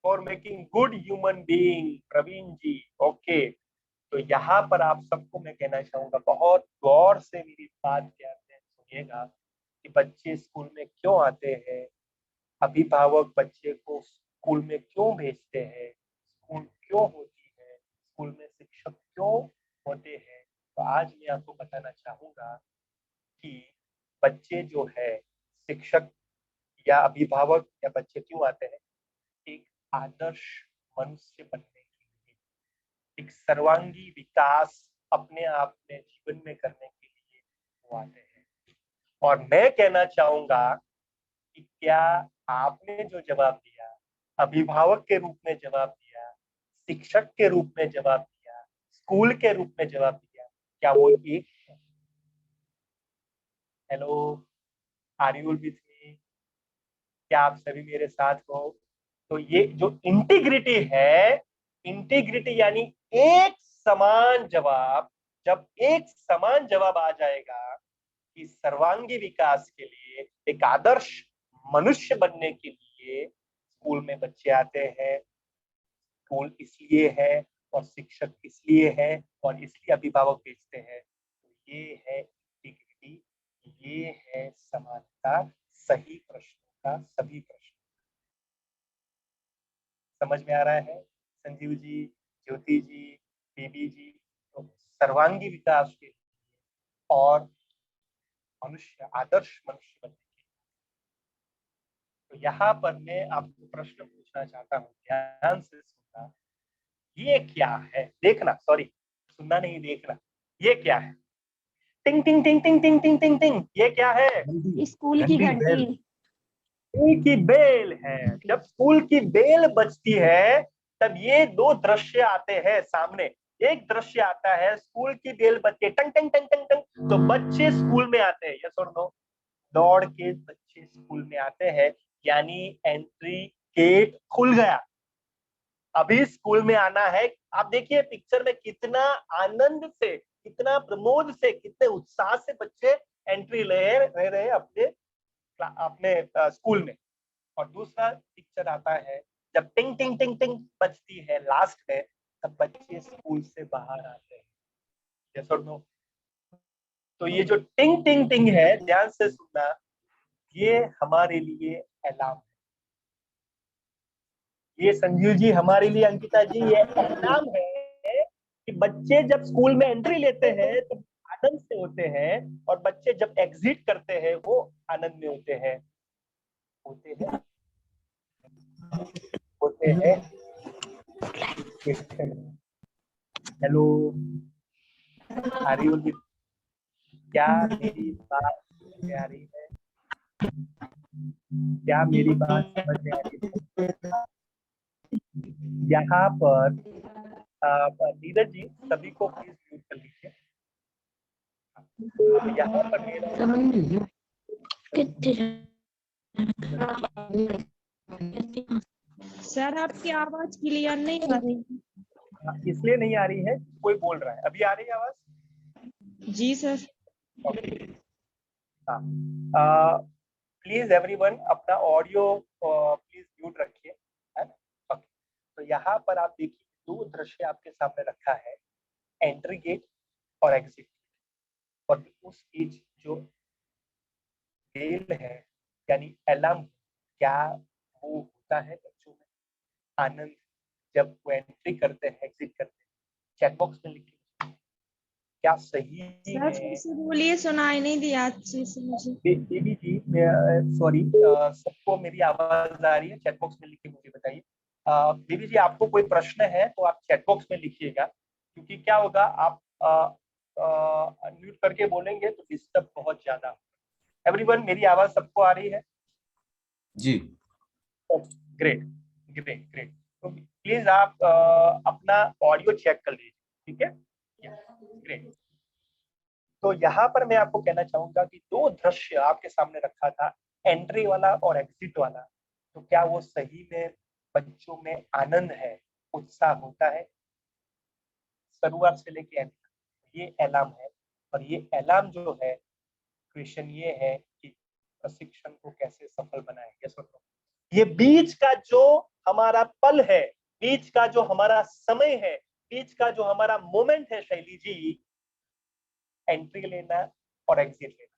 for making good human being Praveen ji. Okay, तो यहाँ पर आप सबको मैं कहना चाहूंगा, बहुत गौर से मेरी बात ध्यान से सुनिएगा कि बच्चे स्कूल में क्यों आते हैं, अभिभावक बच्चे को स्कूल में क्यों भेजते हैं, स्कूल क्यों होती है, स्कूल में शिक्षक क्यों होते हैं। तो आज मैं आपको बताना चाहूंगा कि बच्चे जो है, शिक्षक या अभिभावक या बच्चे क्यों आते हैं, एक आदर्श मनुष्य बनने के लिए, एक सर्वांगी विकास अपने आप में जीवन में करने के लिए वो आते हैं। और मैं कहना चाहूंगा कि क्या आपने जो जवाब दिया, अभिभावक के रूप में जवाब दिया, शिक्षक के रूप में जवाब दिया, स्कूल के रूप में जवाब दिया, क्या वो एक है? Hello, are you with me? क्या आप सभी मेरे साथ हो? तो ये जो इंटीग्रिटी है, इंटीग्रिटी यानी एक समान जवाब, जब एक समान जवाब आ जाएगा कि सर्वांगी विकास के लिए, एक आदर्श मनुष्य बनने के लिए स्कूल में बच्चे आते हैं, स्कूल इसलिए है और शिक्षक इसलिए है और इसलिए अभिभावक भेजते हैं। तो ये है इंटीग्रिटी, ये है समानता। सही प्रश्नों का सभी प्रश्न। समझ में आ रहा है? संजीव जी, ज्योति जी, बेबी जी, तो सर्वांगी विकास के और मनुष्य आदर्श मनुष्य बनने के, तो यहाँ पर मैं आपको प्रश्न पूछना चाहता हूँ, ध्यान से सुनना। ये क्या है? देखना, सॉरी सुनना नहीं, देखना। ये क्या है? टिंग टिंग टिंग टिंग टिंग टिंग टिंग टिंग, ये क्या है? स्कूल की घंटी। स्कूल की बेल है। जब स्कूल की बेल बजती है तब ये दो दृश्य आते हैं सामने। एक दृश्य आता है स्कूल की बेल बज के टंग टंग टंग टंग टंग, तो बच्चे स्कूल में आते हैं, यस और नो? दौड़ के बच्चे स्कूल में आते हैं, यानी एंट्री गेट खुल गया। अभी स्कूल में आना है। आप देखिए पिक्चर में कितना आनंद से, कितना प्रमोद से, कितने उत्साह से बच्चे एंट्री ले रहे हैं अपने स्कूल में। और दूसरा पिक्चर आता है जब टिंग टिंग टिंग टिंग बजती है लास्ट में, तब बच्चे स्कूल से बाहर आते हैं, यस और नो? तो ये जो टिंग टिंग टिंग है, ध्यान से सुनना, ये हमारे लिए अलार्म है। ये संजीव जी हमारे लिए, अंकिता जी, ये अलार्म है कि बच्चे जब स्कूल में एंट्री लेते हैं तो आनंद से होते हैं, और बच्चे जब एग्जिट करते हैं वो आनंद में होते हैं। हेलो, आर्यन, क्या मेरी बात समझ में आ रही है? क्या मेरी बात समझ में आ रही है? यहाँ पर नीरज जी सभी को प्लीज म्यूट कर लीजिए। यहाँ पर मेरा सर आपकी आवाज क्लियर नहीं आ रही। इसलिए नहीं आ रही है, कोई बोल रहा है। अभी आ रही है आवाज? जी सर। प्लीज एवरीवन अपना ऑडियो प्लीज म्यूट रखिए, है ना? ओके, तो यहाँ पर आप देखिए दो दृश्य आपके सामने रखा है, एंट्री गेट और एग्जिट। और उस बीच जो बेल है यानी अलार्म, क्या वो होता है बच्चों में आनंद जब वो एंट्री करते हैं, एग्जिट करते हैं? चैट बॉक्स में लिखिए क्या सही सर है। फिर से बोलिए, सुनाई नहीं दिया अच्छे से मुझे। बेबी जी, सॉरी, सबको मेरी आवाज आ रही है? चैट बॉक्स में लिख के मुझे बताइए। बेबी जी, आपको कोई प्रश्न है तो आप चैट बॉक्स में लिखिएगा, क्योंकि क्या होगा, आप अनम्यूट करके बोलेंगे तो डिस्टर्ब बहुत ज्यादा। एवरीवन, मेरी आवाज सबको आ रही है? जी। Great great great. तो प्लीज आप अपना ऑडियो चेक कर लीजिए, ठीक है? ग्रेट। तो यहाँ पर मैं आपको कहना चाहूंगा कि दो दृश्य आपके सामने रखा था, एंट्री वाला और एग्जिट वाला। तो क्या वो सही में बच्चों में आनंद है, उत्साह होता है शुरुआत से लेके एंड तक? ये अलार्म है। और ये अलार्म जो है, क्वेश्चन ये है कि प्रशिक्षण को कैसे सफल बनाए। ये सुनो, ये बीच का जो हमारा पल है, बीच का जो हमारा समय है, बीच का जो हमारा मोमेंट है शैली जी, एंट्री लेना और एग्जिट लेना,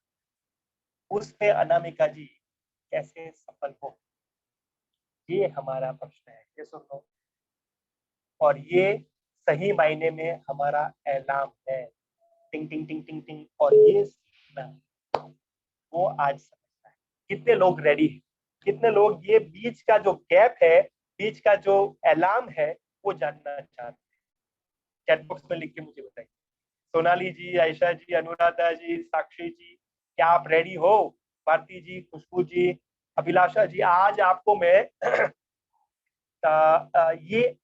उस पे अनामिका जी कैसे सफल हो, ये हमारा प्रश्न है। ये सुनो, और ये सही मायने में हमारा अलार्म है, टिंग टिंग टिंग टिंग टिंग। और ये सीखना वो आज समझना है। कितने लोग रेडी हैं? कितने लोग ये बीच का जो गैप है, बीच का जो अलार्म है, वो जानना चाहते हैं? चैट बॉक्स में लिख के मुझे बताइए। सोनाली जी, आयशा जी, अनुराधा जी, साक्षी जी, क्या आप रेडी हो? भारती जी, खुशबू जी, अभिलाषा जी, आज आपको मैं ये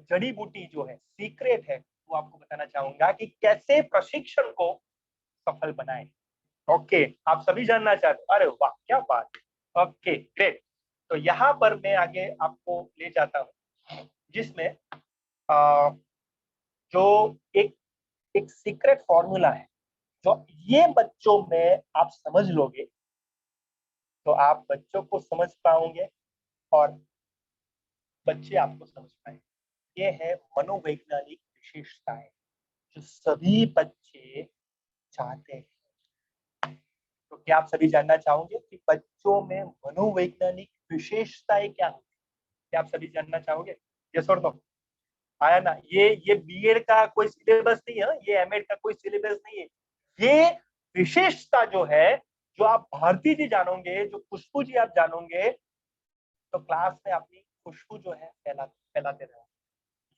जड़ी बूटी जो है, सीक्रेट है, वो आपको बताना चाहूंगा कि कैसे प्रशिक्षण को सफल बनाए। ओके, आप सभी जानना चाहते? अरे वाह, क्या बात है। Okay, great. तो यहाँ पर मैं आगे आपको ले जाता हूँ, जिसमें जो एक एक सीक्रेट फॉर्मूला है, जो ये बच्चों में आप समझ लोगे तो आप बच्चों को समझ पाओगे और बच्चे आपको समझ पाएंगे। ये है मनोवैज्ञानिक विशेषताएं जो सभी बच्चे चाहते हैं। तो क्या आप सभी जानना चाहोगे कि बच्चों में मनोवैज्ञानिक विशेषताएं क्या होती है? क्या आप सभी जानना चाहोगे? Yes or no? आया ना? ये बीएड का कोई सिलेबस नहीं है, ये एमएड का कोई सिलेबस नहीं है। ये विशेषता जो है, जो आप भारती जी जानोगे, जो खुशबू जी आप जानोगे, तो क्लास में अपनी खुशबू जो है फैलाते रहो।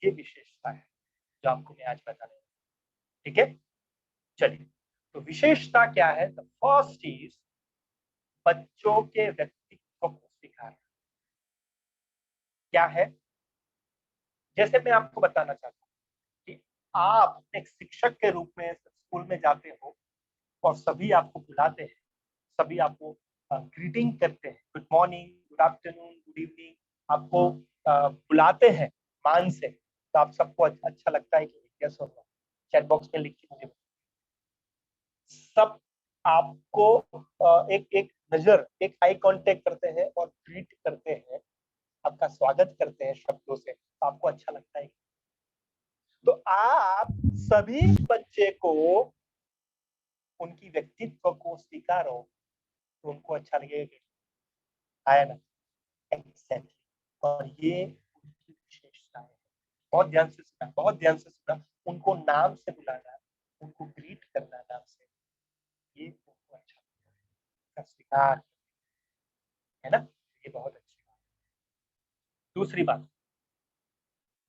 ये विशेषता है जो आपको मैं आज बता रहा हूँ। ठीक है, चलिए। तो विशेषता क्या है? द फर्स्ट इज बच्चों के व्यक्तित्व को सिखाना। क्या है? जैसे मैं आपको बताना चाहता हूँ कि आप एक शिक्षक के रूप में स्कूल में जाते हो और सभी आपको बुलाते हैं, सभी आपको ग्रीटिंग करते हैं, good morning, good afternoon, good evening, आपको बुलाते हैं मान से, तो आप सबको अच्छा लगता है कि yes or no? Chat box में लिख के मुझे सब आपको एक एक नजर, एक आई कांटेक्ट करते हैं और ग्रीट करते हैं, आपका स्वागत करते हैं शब्दों से, तो आपको अच्छा लगता है। तो आप सभी बच्चे को उनकी व्यक्तित्व को स्वीकारो तो उनको अच्छा लगेगा। आया ना? एक्जेक्टली। और ये उनकी विशेषता है। बहुत ध्यान से सुना, बहुत ध्यान से सुना। उनको नाम से बुलाना, उनको ग्रीट करना नाम से, ये उनको अच्छा लगता है, स्वीकार, है ना? ये बहुत अच्छी बात है। दूसरी बात,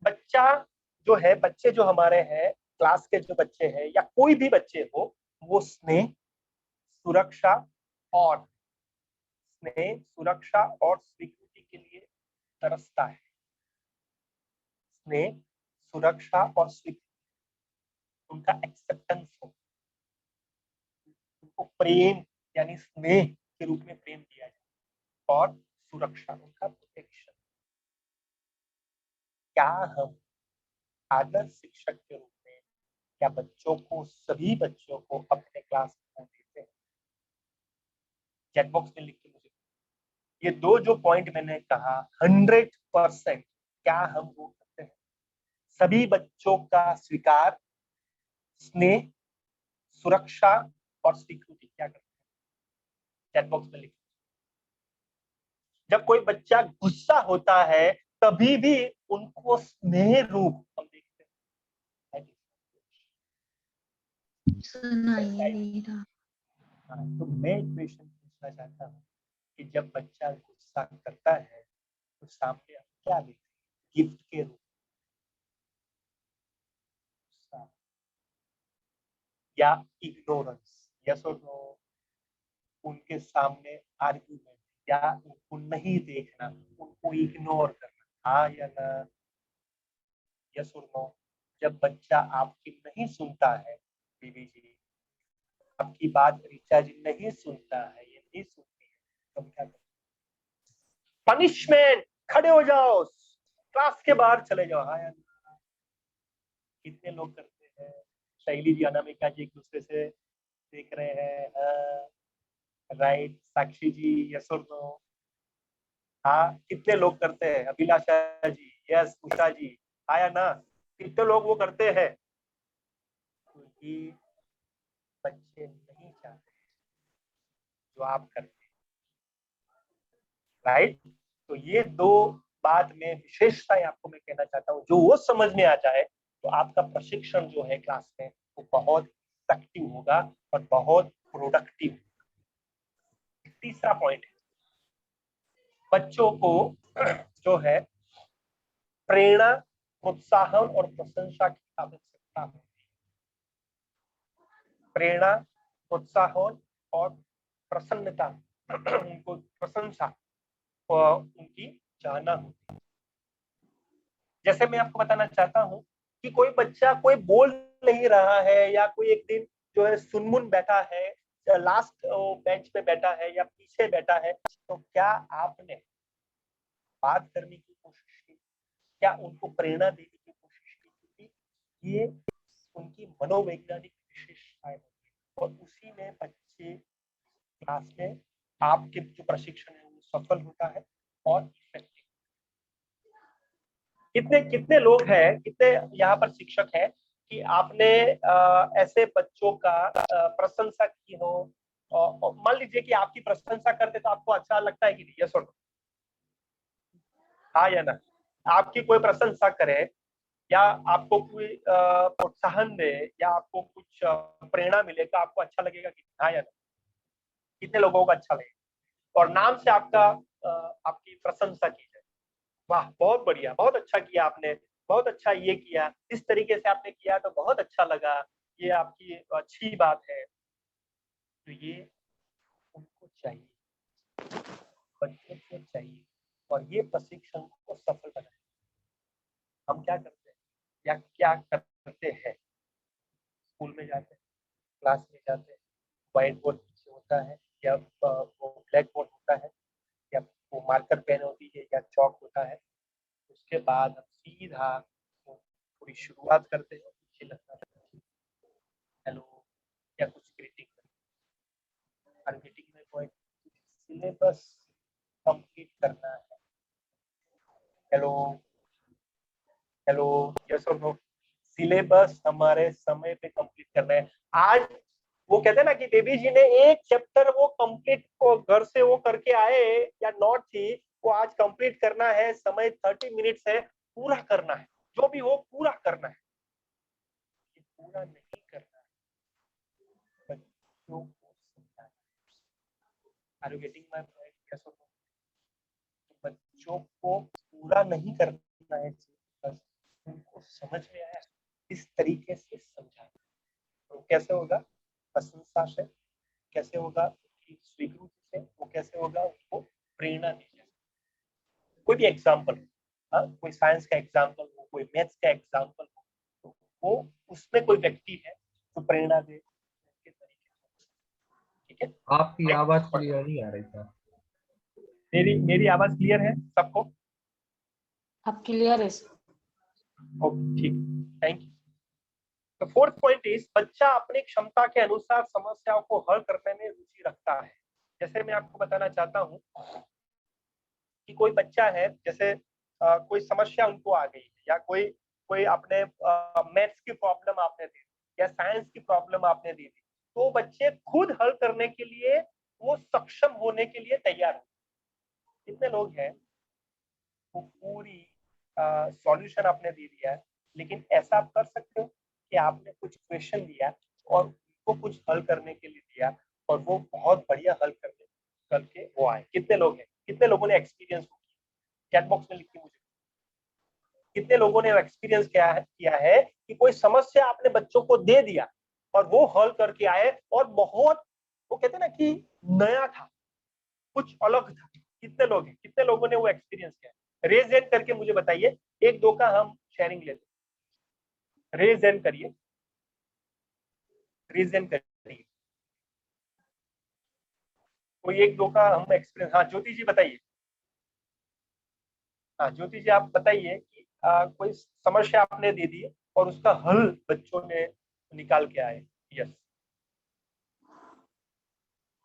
बच्चा जो है, बच्चे जो हमारे हैं, क्लास के जो बच्चे हैं या कोई भी बच्चे हो, वो स्नेह, सुरक्षा और स्वीकृति के लिए तरसता है। स्नेह, सुरक्षा और स्वीकृति, उनका एक्सेप्टेंस हो, उनको प्रेम यानी स्नेह के रूप में प्रेम दिया जाए और सुरक्षा, उनका प्रोटेक्शन। क्या हम आदर्श शिक्षक के रूप में क्या बच्चों को, सभी बच्चों को अपने क्लास में देते हैं? चैट बॉक्स में लिख के मुझे, ये दो जो पॉइंट मैंने कहा 100% क्या हम वो करते हैं? सभी बच्चों का स्वीकार, स्नेह, सुरक्षा और स्वीकृति क्या करते हैं? चैट बॉक्स में लिख। जब कोई बच्चा गुस्सा होता है तभी भी उनको स्नेह रूप हम देखते हैं। तो मैं क्वेश्चन पूछना चाहता हूँ कि जब बच्चा गुस्सा करता है तो सामने आप क्या देखते हैं? गिफ्ट के रूप में या इग्नोरेंस, यस और नो? उनके सामने आर्गुमेंट या उनको नहीं देखना, उनको इग्नोर करना, हाँ या ना? Yes or no? जब बच्चा आपकी नहीं सुनता है, बीबी जी आपकी बात ऋचा जी नहीं सुनता है, ये नहीं सुनती है, तो क्या करते? पनिशमेंट, खड़े हो जाओ, क्लास के बाहर चले जाओ, हाँ या ना? कितने लोग करते हैं? शैली जी, अनामिका जी एक दूसरे से देख रहे हैं, right? Sakshi ji, yes or no? हाँ, कितने लोग करते हैं? अभिलाषा जी, यस। उषा जी, आया ना? कितने लोग वो करते हैं? क्योंकि बच्चे नहीं चाहते जो आप करते हैं, राइट? तो ये दो बात में विशेषताएं आपको मैं कहना चाहता हूँ, जो वो समझ में आ जाए तो आपका प्रशिक्षण जो है क्लास में वो बहुत इफेक्टिव होगा और बहुत प्रोडक्टिव। तीसरा पॉइंट है, बच्चों को जो है प्रेरणा, प्रोत्साहन और प्रशंसा की आवश्यकता होती है। प्रेरणा, प्रोत्साहन और प्रसन्नता, उनको प्रशंसा और उनकी चाहना होती है। जैसे मैं आपको बताना चाहता हूँ कि कोई बच्चा कोई बोल नहीं रहा है या कोई एक दिन जो है सुनमुन बैठा है, लास्ट बेंच पे बैठा है या पीछे बैठा है, तो क्या आपने बात करने की कोशिश की? क्या उनको प्रेरणा देने की कोशिश की? क्योंकि ये उनकी मनोवैज्ञानिक विशेषताएं होती है और उसी में बच्चे क्लास में आपके जो प्रशिक्षण है वो सफल होता है और इफेक्टिव। कितने कितने लोग हैं, कितने यहाँ पर शिक्षक हैं कि आपने ऐसे बच्चों का प्रशंसा की हो और मान लीजिए कि आपकी प्रशंसा करते तो आपको अच्छा लगता है कि नहीं? Yes or no? हाँ या ना? आपकी कोई प्रशंसा करे या आपको कोई प्रोत्साहन दे या आपको कुछ प्रेरणा मिले तो आपको अच्छा लगेगा कि हाँ या नहीं? कितने लोगों को अच्छा लगेगा? और नाम से आपका आपकी प्रशंसा की जाए, वाह बहुत बढ़िया, बहुत अच्छा किया आपने, बहुत अच्छा ये किया, इस तरीके से आपने किया तो बहुत अच्छा लगा, ये आपकी अच्छी बात है। तो ये उनको चाहिए, बच्चों को चाहिए, और ये प्रशिक्षण को सफल बनाए। हम क्या करते हैं या क्या करते हैं? स्कूल में जाते हैं, क्लास में जाते हैं, व्हाइट बोर्ड पीछे होता है या वो ब्लैक बोर्ड होता है या वो मार्कर पेन होती है या चौक होता है। उसके बाद हम सीधा पूरी शुरुआत करते हैं, पीछे लगता है हेलो या कुछ ग्रीटिंग, और ग्रीटिंग में कोई सिलेबस कंप्लीट करना है, hello hello yes or no, syllabus हमारे समय पे कंप्लीट करना है। आज वो कहते हैं ना कि बेबी जी ने एक चैप्टर वो कंप्लीट को घर से वो करके आए या नोट थी वो आज कंप्लीट करना है, समय 30 मिनट्स है, पूरा करना है, जो भी हो पूरा करना है। पूरा नहीं करना है, बच्चों को समझाना। Are you getting my point? Yes or no? बच्चों को पूरा नहीं करना है, बस उनको समझ में आया इस तरीके से समझाना। तो कैसे होगा? प्रशंसा से, कैसे होगा? स्वीकृति से, वो कैसे होगा? उसको प्रेरणा दीजिए। कोई भी एग्जाम्पल, हाँ, कोई साइंस का एग्जाम्पल हो, कोई मैथ्स का एग्जाम्पल हो, तो वो उसमें कोई व्यक्ति है तो प्रेरणा दे के तरीके से। ठीक है, आपकी आवाज क्लियर नहीं आ रही था। मेरी आवाज क्लियर है सबको? अब क्लियर है। ओके, ठीक, thank you. The fourth point is बच्चा अपनी क्षमता के अनुसार समस्याओं को हल करने में रुचि रखता है। जैसे मैं आपको बताना चाहता हूँ कि कोई बच्चा है, जैसे कोई समस्या उनको आ गई है या कोई कोई आपने मैथ्स की प्रॉब्लम आपने दी या साइंस की प्रॉब्लम आपने दी थी, तो बच्चे खुद हल करने के लिए वो सक्षम होने के लिए तैयार है। कितने लोग हैं वो पूरी सॉल्यूशन आपने दे दिया है, लेकिन ऐसा आप कर सकते हो कि आपने कुछ क्वेश्चन दिया और उसको कुछ हल करने के लिए दिया और वो बहुत बढ़िया हल करके वो आए। कितने लोग हैं? कितने लोगों ने एक्सपीरियंस किया? चैट बॉक्स में लिखिए मुझे। कितने लोगों ने एक्सपीरियंस किया है कि कोई समस्या आपने बच्चों को दे दिया और वो हल करके आए और बहुत, वो कहते हैं ना कि नया था, कुछ अलग था। कितने लोग हैं? कितने लोगों ने वो एक्सपीरियंस किया? रेज हैंड करके मुझे बताइए, एक दो का हम शेयरिंग लेते हैं। रेज हैंड करिए, रेज हैंड करिए, कोई एक दो का हम एक्सपीरियंस। हाँ ज्योति जी बताइए। हाँ ज्योति जी आप बताइए कि कोई समस्या आपने दे दी और उसका हल बच्चों ने निकाल के आए। यस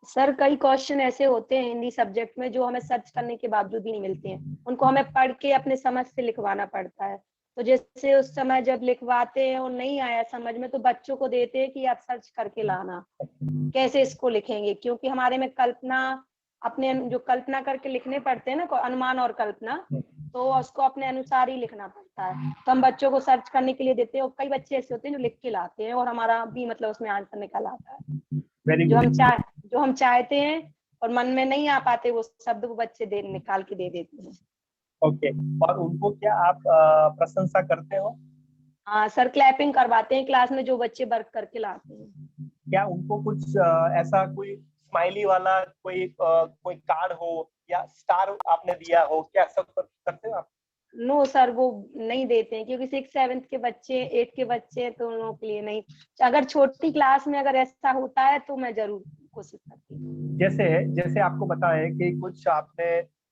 सर, कई क्वेश्चन ऐसे होते हैं हिंदी सब्जेक्ट में जो हमें सर्च करने के बावजूद भी नहीं मिलते हैं, उनको हमें पढ़ के अपने समझ से लिखवाना पड़ता है। तो जैसे उस समय जब लिखवाते हैं और नहीं आया समझ में तो बच्चों को देते हैं कि आप सर्च करके लाना, कैसे इसको लिखेंगे, क्योंकि हमारे में कल्पना, अपने जो कल्पना करके लिखने पड़ते हैं ना, अनुमान और कल्पना, तो उसको अपने अनुसार ही लिखना पड़ता है। तो हम बच्चों को सर्च करने के लिए देते हैं और कई बच्चे ऐसे होते हैं जो लिख के लाते हैं और हमारा भी मतलब उसमें आंसर निकल आता है। जो हम चाहते हैं और मन में नहीं आ पाते वो शब्द वो बच्चे निकाल के दे देते हैं। ओके, और उनको क्या आप प्रशंसा करते हो? हाँ सर, क्लैपिंग करवाते हैं क्लास में जो बच्चे वर्क करके लाते हैं। क्या उनको कुछ ऐसा कोई स्माइली वाला कोई कोई कार्ड हो या स्टार आपने दिया हो, क्या सब करते हो आप? नो सर, वो नहीं देते हैं क्योंकि 6th 7th के बच्चे, 8th के बच्चे तो उन लोगों के लिए नहीं। अगर छोटी क्लास में अगर ऐसा होता है तो मैं जरूर कोशिश करती हूँ। जैसे आपको बताएं कि कुछ आपने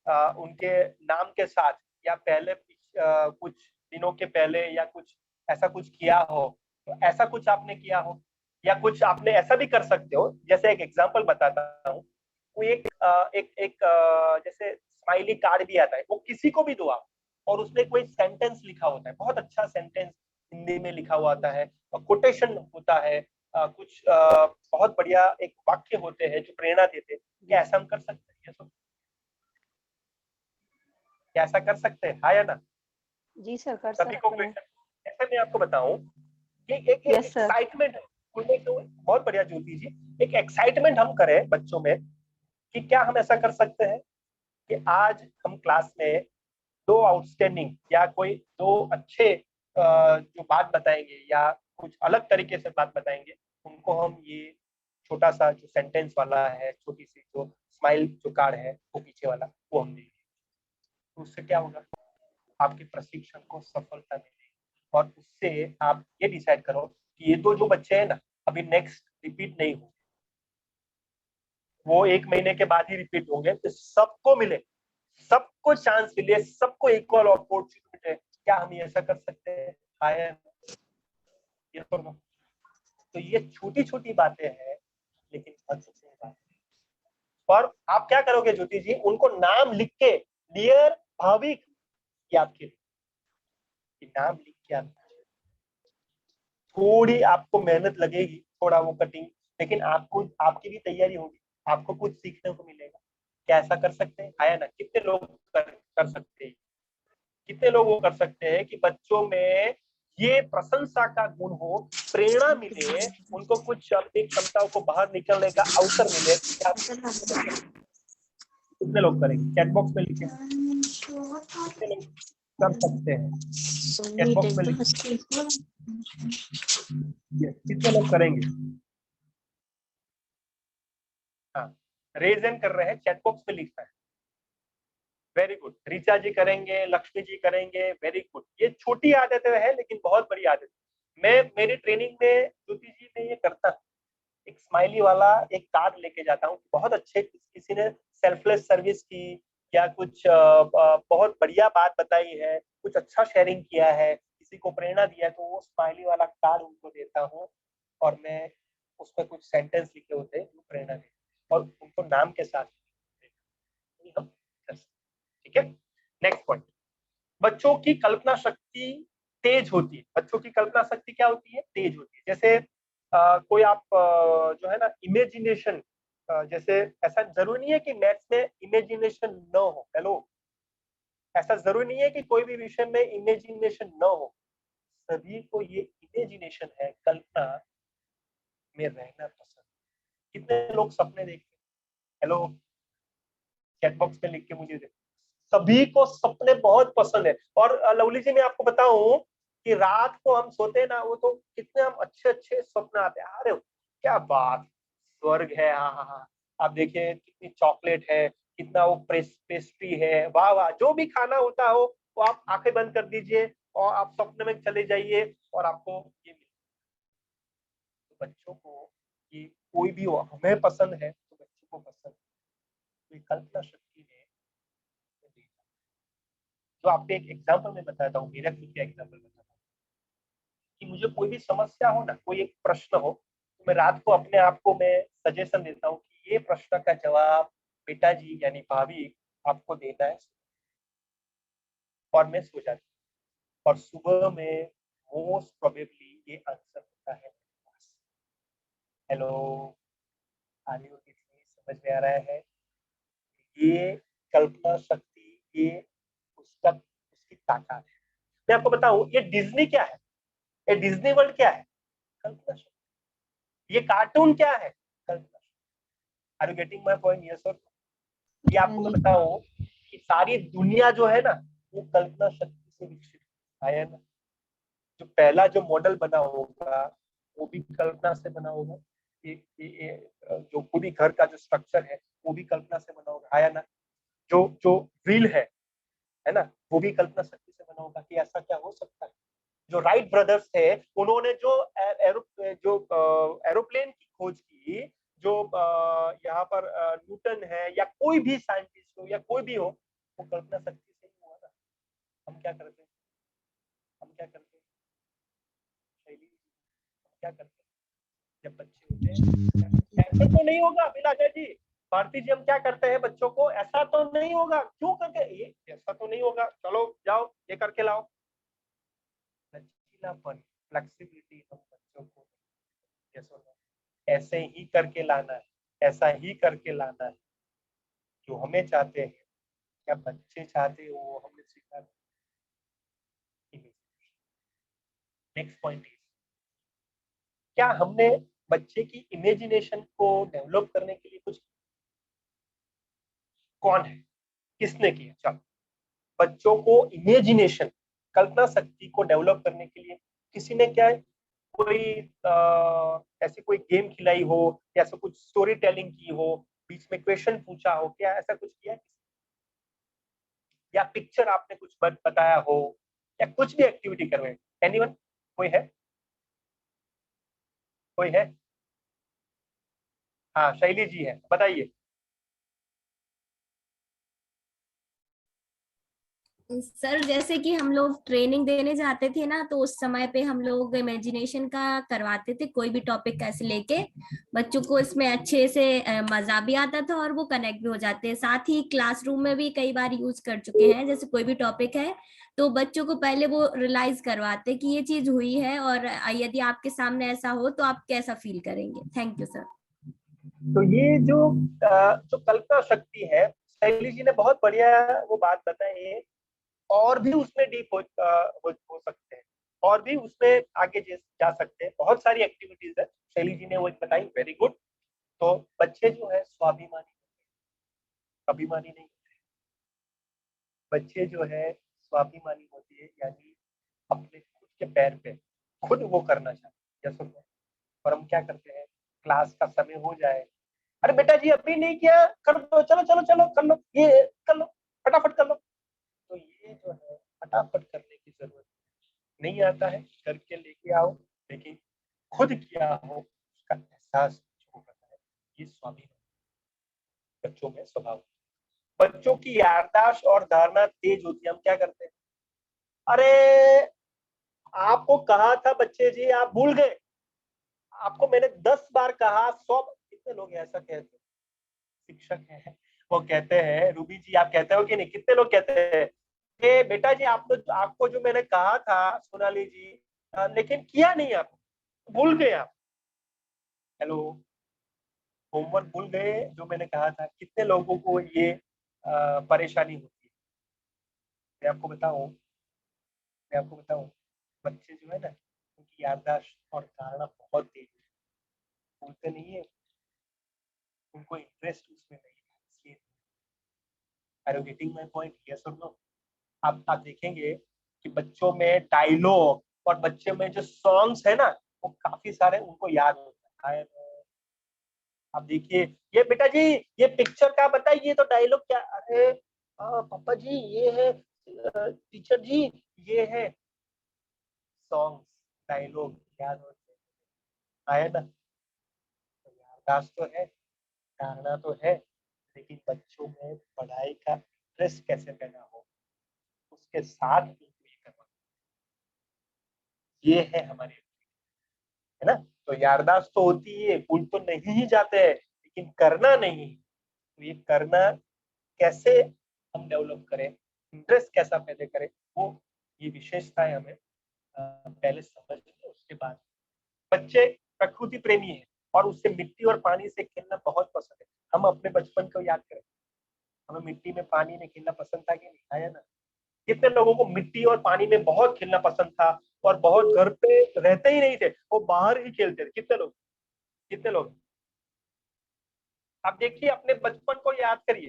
उनके नाम के साथ या पहले कुछ दिनों के पहले या कुछ ऐसा कुछ किया हो, तो ऐसा कुछ आपने किया हो या कुछ आपने ऐसा भी कर सकते हो। जैसे एक एग्जांपल बताता हूँ, कोई एक जैसे स्माइली कार्ड भी आता है, वो किसी को भी दो आप, और उसमें कोई सेंटेंस लिखा होता है, बहुत अच्छा सेंटेंस हिंदी में लिखा हुआ आता है और कोटेशन होता है, कुछ बहुत बढ़िया एक वाक्य होते हैं जो प्रेरणा देते हैं। क्या ऐसा हम कर सकते हैं? क्या ऐसा कर सकते हैं? हाँ या ना? जी सर, कर सभी को सकते हैं। क्वेश्चन ऐसे मैं आपको बताऊं कि एक Yes, sir. एक्साइटमेंट है स्कूल में। तो बहुत बढ़िया ज्योति जी, एक एक्साइटमेंट हम करें बच्चों में कि क्या हम ऐसा कर सकते हैं कि आज हम क्लास में दो आउटस्टैंडिंग या कोई दो अच्छे जो बात बताएंगे या कुछ अलग तरीके से बात बताएंगे, उनको हम ये छोटा सा जो सेंटेंस वाला है, छोटी सी जो स्माइल जो कार्ड है वो पीछे वाला, वो हम देंगे। तो उससे क्या होगा, आपके प्रशिक्षण को सफलता मिलेगी और उससे आप ये डिसाइड करो कि ये तो जो बच्चे हैं ना अभी नेक्स्ट रिपीट नहीं हो, वो 1 महीने के बाद ही रिपीट होंगे। तो सबको मिले, सबको चांस मिले, सबको इक्वल अपॉर्चुनिटी मिले। क्या हम ऐसा कर सकते हैं? आया ये तो ये छोटी छोटी बातें हैं लेकिन महत्वपूर्ण बातें। और आप क्या करोगे ज्योति जी, उनको नाम लिख के डियर भाविक याद कीजिए, नाम लिख के याद। थोड़ी आपको मेहनत लगेगी, थोड़ा वो कटिंग, लेकिन आपको आपकी भी तैयारी होगी, आपको कुछ सीखने को मिलेगा। क्या ऐसा कर सकते हैं? आया ना, कितने लोग कर सकते हैं? कितने लोग वो कर सकते हैं कि बच्चों में ये प्रशंसा का गुण हो, प्रेरणा मिले, उनको कुछ अपनी क्षमताओं को बाहर निकलने का अवसर मिले। कितने लोग करेंगे? चैट बॉक्स में लिखें, कितने लोग कर सकते हैं? चैट बॉक्स में लिखें, कितने लोग करेंगे? हाँ, रेज एंड कर रहे हैं, चैट बॉक्स में लिखना है। वेरी गुड, रीचा जी करेंगे, लक्ष्मी जी करेंगे, वेरी गुड। ये छोटी आदतें है लेकिन बहुत बड़ी आदत। मैं मेरी ट्रेनिंग में ज्योति जी मैं ये करता हूँ, एक स्माइली वाला एक कार्ड लेके जाता हूँ। बहुत अच्छे किसी ने सेल्फलेस सर्विस की या कुछ बहुत बढ़िया बात बताई है, कुछ अच्छा शेयरिंग किया है, किसी को प्रेरणा दिया है, तो वो स्माइली वाला कार्ड उनको देता हूँ और मैं उसमें कुछ सेंटेंस लिखे होते हैं जो प्रेरणा देते और उनको नाम के साथ हम, ठीक है। नेक्स्ट पॉइंट, बच्चों की कल्पना शक्ति तेज होती है। बच्चों की कल्पना शक्ति क्या होती है? तेज होती है। जैसे कोई आप जो है ना इमेजिनेशन, जैसे ऐसा जरूरी नहीं है कि मैथ्स में इमेजिनेशन न हो। हेलो, ऐसा जरूरी नहीं है कि कोई भी विषय में इमेजिनेशन न हो। सभी को ये इमेजिनेशन है, कल्पना में रहना पसंद। कितने लोग सपने देखते हैं? हेलो, चैट बॉक्स पे लिख के मुझे दे। सभी को सपने बहुत पसंद है। और लवली जी मैं आपको बताऊं कि रात को हम सोते हैं ना, वो तो कितने हम अच्छे अच्छे सपने आते हैं। अरे क्या बात, स्वर्ग है। हाँ हाँ हाँ, आप देखिए कितनी चॉकलेट है, कितना वो पेस्ट्री है, वाह वाह। जो भी खाना होता हो वो आप आंखें बंद कर दीजिए और आप सपने में चले जाइए और आपको ये मिले। तो बच्चों को ये कोई भी हो, हमें पसंद है तो बच्चों को पसंद है। कल्पना शक्ति ने तो आपको एक एग्जांपल मैं बताता हूँ, मेरा खुद का एग्जांपल बताता हूँ कि मुझे कोई भी समस्या हो ना, कोई एक प्रश्न हो, तो मैं रात को अपने आप को मैं सजेशन देता हूँ कि ये प्रश्न का जवाब बेटा जी यानी भाभी आपको देना है, और मैं सो जाती हूँ और सुबह में मोस्ट प्रोबेबली ये आंसर होता है मेरे पास। हेलो, आलियो कितनी समझ में आ रहा है? ये कल्पना शक्ति, ये उसकी ताकत है। मैं आपको बताऊं, ये डिज्नी क्या है? ये डिज्नी वर्ल्ड क्या है? कल्पना शक्ति। ये कार्टून क्या है? कल्पना शक्ति। Are you getting my point? Yes और ये आपको मैं बताऊं कि सारी दुनिया जो है ना वो कल्पना शक्ति से विकसित है ना। जो पहला जो मॉडल बना होगा वो भी कल्पना से बना होगा। जो पूरी घर का जो स्ट्रक्चर है वो भी कल्पना से बना होगा, आया ना। जो जो व्हील है ना, वो भी कल्पना शक्ति से बना होगा कि ऐसा क्या हो सकता है। जो राइट ब्रदर्स थे, उन्होंने जो एरोप्लेन की खोज की, जो यहाँ पर न्यूटन है या कोई भी साइंटिस्ट हो या कोई भी हो, वो कल्पना शक्ति से ही हुआ ना। हम क्या करते हैं? हम क्या करते हैं शैली, हम क्या करते हैं जब बच्चे होते हैं? ऐसा तो नहीं होगा बिलाजा जी, भारती जी, हम क्या करते हैं बच्चों को? ऐसा तो नहीं होगा, क्यों करके ये ऐसा तो नहीं होगा, चलो जाओ ये करके लाओ। लचीलापन, फ्लेक्सिबिलिटी हम बच्चों को ऐसे ही करके लाना है, ऐसा ही करके लाना है। जो हमें चाहते हैं, क्या बच्चे चाहते हैं वो हमें सिखाना। नेक्स्ट पॉइंट इज, क्या हमने बच्चे की इमेजिनेशन को डेवलप करने के लिए कुछ, कौन है, किसने किया? चलो, बच्चों को इमेजिनेशन, कल्पना शक्ति को डेवलप करने के लिए किसी ने क्या है, कोई ऐसी कोई गेम खिलाई हो, या ऐसा कुछ स्टोरी टेलिंग की हो, बीच में क्वेश्चन पूछा हो, क्या ऐसा कुछ किया है? या पिक्चर आपने कुछ बताया हो, या कुछ भी एक्टिविटी करवाए? एनीवन? कोई है? कोई है? हाँ, शैली जी है, बताइए। सर जैसे कि हम लोग ट्रेनिंग देने जाते थे ना, तो उस समय पे हम लोग इमेजिनेशन का करवाते थे, कोई भी टॉपिक कैसे लेके बच्चों को इसमें अच्छे से मजा भी आता था और वो कनेक्ट भी हो जाते हैं। साथ ही क्लासरूम में भी कई बार यूज कर चुके हैं, जैसे कोई भी टॉपिक है तो बच्चों को पहले वो रियलाइज करवाते कि ये चीज हुई है, और यदि आपके सामने ऐसा हो तो आप कैसा फील करेंगे। Thank you sir. तो ये जो कल्पना शक्ति है, शैली जी ने बहुत बढ़िया वो बात बताई है, और भी उसमें डीप हो सकते हैं, और भी उसमें आगे जा सकते हैं। बहुत सारी एक्टिविटीज है, शैली जी ने वो बताई, वेरी गुड। तो बच्चे जो है स्वाभिमानी, अभिमानी नहीं होते। बच्चे जो है स्वाभिमानी होती है, यानी अपने खुद के पैर पे खुद वो करना चाहते हैं। और हम क्या करते हैं, क्लास का समय हो जाए, अरे बेटा जी अभी नहीं किया, कर दो, चलो चलो चलो कर लो, ये कर लो, फटाफट कर लो। तो ये जो है फटाफट करने की जरूरत नहीं आता है, करके लेके आओ, लेकिन खुद किया हो उसका एहसास बच्चों को करना है। ये स्वाभिमान बच्चों में स्वभाव। बच्चों की याददाश्त और धारणा तेज होती है। हम क्या करते हैं, अरे आपको कहा था बच्चे जी, आप भूल गए, आपको मैंने 10 बार कहा, 100। कितने लोग ऐसा कहते हैं, शिक्षक है वो कहते हैं, रूबी जी आप कहते हो कि नहीं, कितने लोग कहते हैं कि बेटा जी आपको जो मैंने कहा था, सोनाली जी, लेकिन किया नहीं, आप भूल गए, आप हेलो, होमवर्क भूल गए जो मैंने कहा था। कितने लोगों को ये परेशानी होती है? मैं आपको बताऊं, बच्चे जो है ना, उनकी याददाश्त और धारणा बहुत तेज है, भूलते नहीं है, उनको इंटरेस्ट उसमें नहीं है, इसलिए। Are you getting my point? Yes or no? आप देखेंगे कि बच्चों में डायलॉग और बच्चों में जो सॉन्ग्स है ना, वो काफी सारे उनको याद होता है। आप देखिए, ये बेटा जी ये पिक्चर का बताइए, तो डायलॉग क्या, अरे पापा जी ये है, टीचर जी ये है, सॉन्ग्स डायलॉग याद होते है ना। तो याददाश्त तो है, धारणा तो है, लेकिन बच्चों में पढ़ाई का इंटरेस्ट कैसे पैदा हो, उसके साथ उनको ये करना, ये है हमारी, है ना। तो याददाश्त तो होती है, भूल तो नहीं ही जाते हैं, लेकिन करना नहीं। तो ये करना कैसे हम डेवलप करें, इंटरेस्ट कैसा पैदा करें, वो ये विशेषताएं हमें पहले समझ लें। उसके बाद बच्चे प्रकृति प्रेमी है, और उससे मिट्टी और पानी से खेलना बहुत पसंद है। हम अपने बचपन को याद करें, हमें मिट्टी में पानी में खेलना पसंद था कि नहीं, आया ना? कितने लोगों को मिट्टी और पानी में बहुत खेलना पसंद था, और बहुत घर पे रहते ही नहीं थे, वो बाहर ही खेलते थे। कितने लोग आप देखिए, अपने बचपन को याद करिए।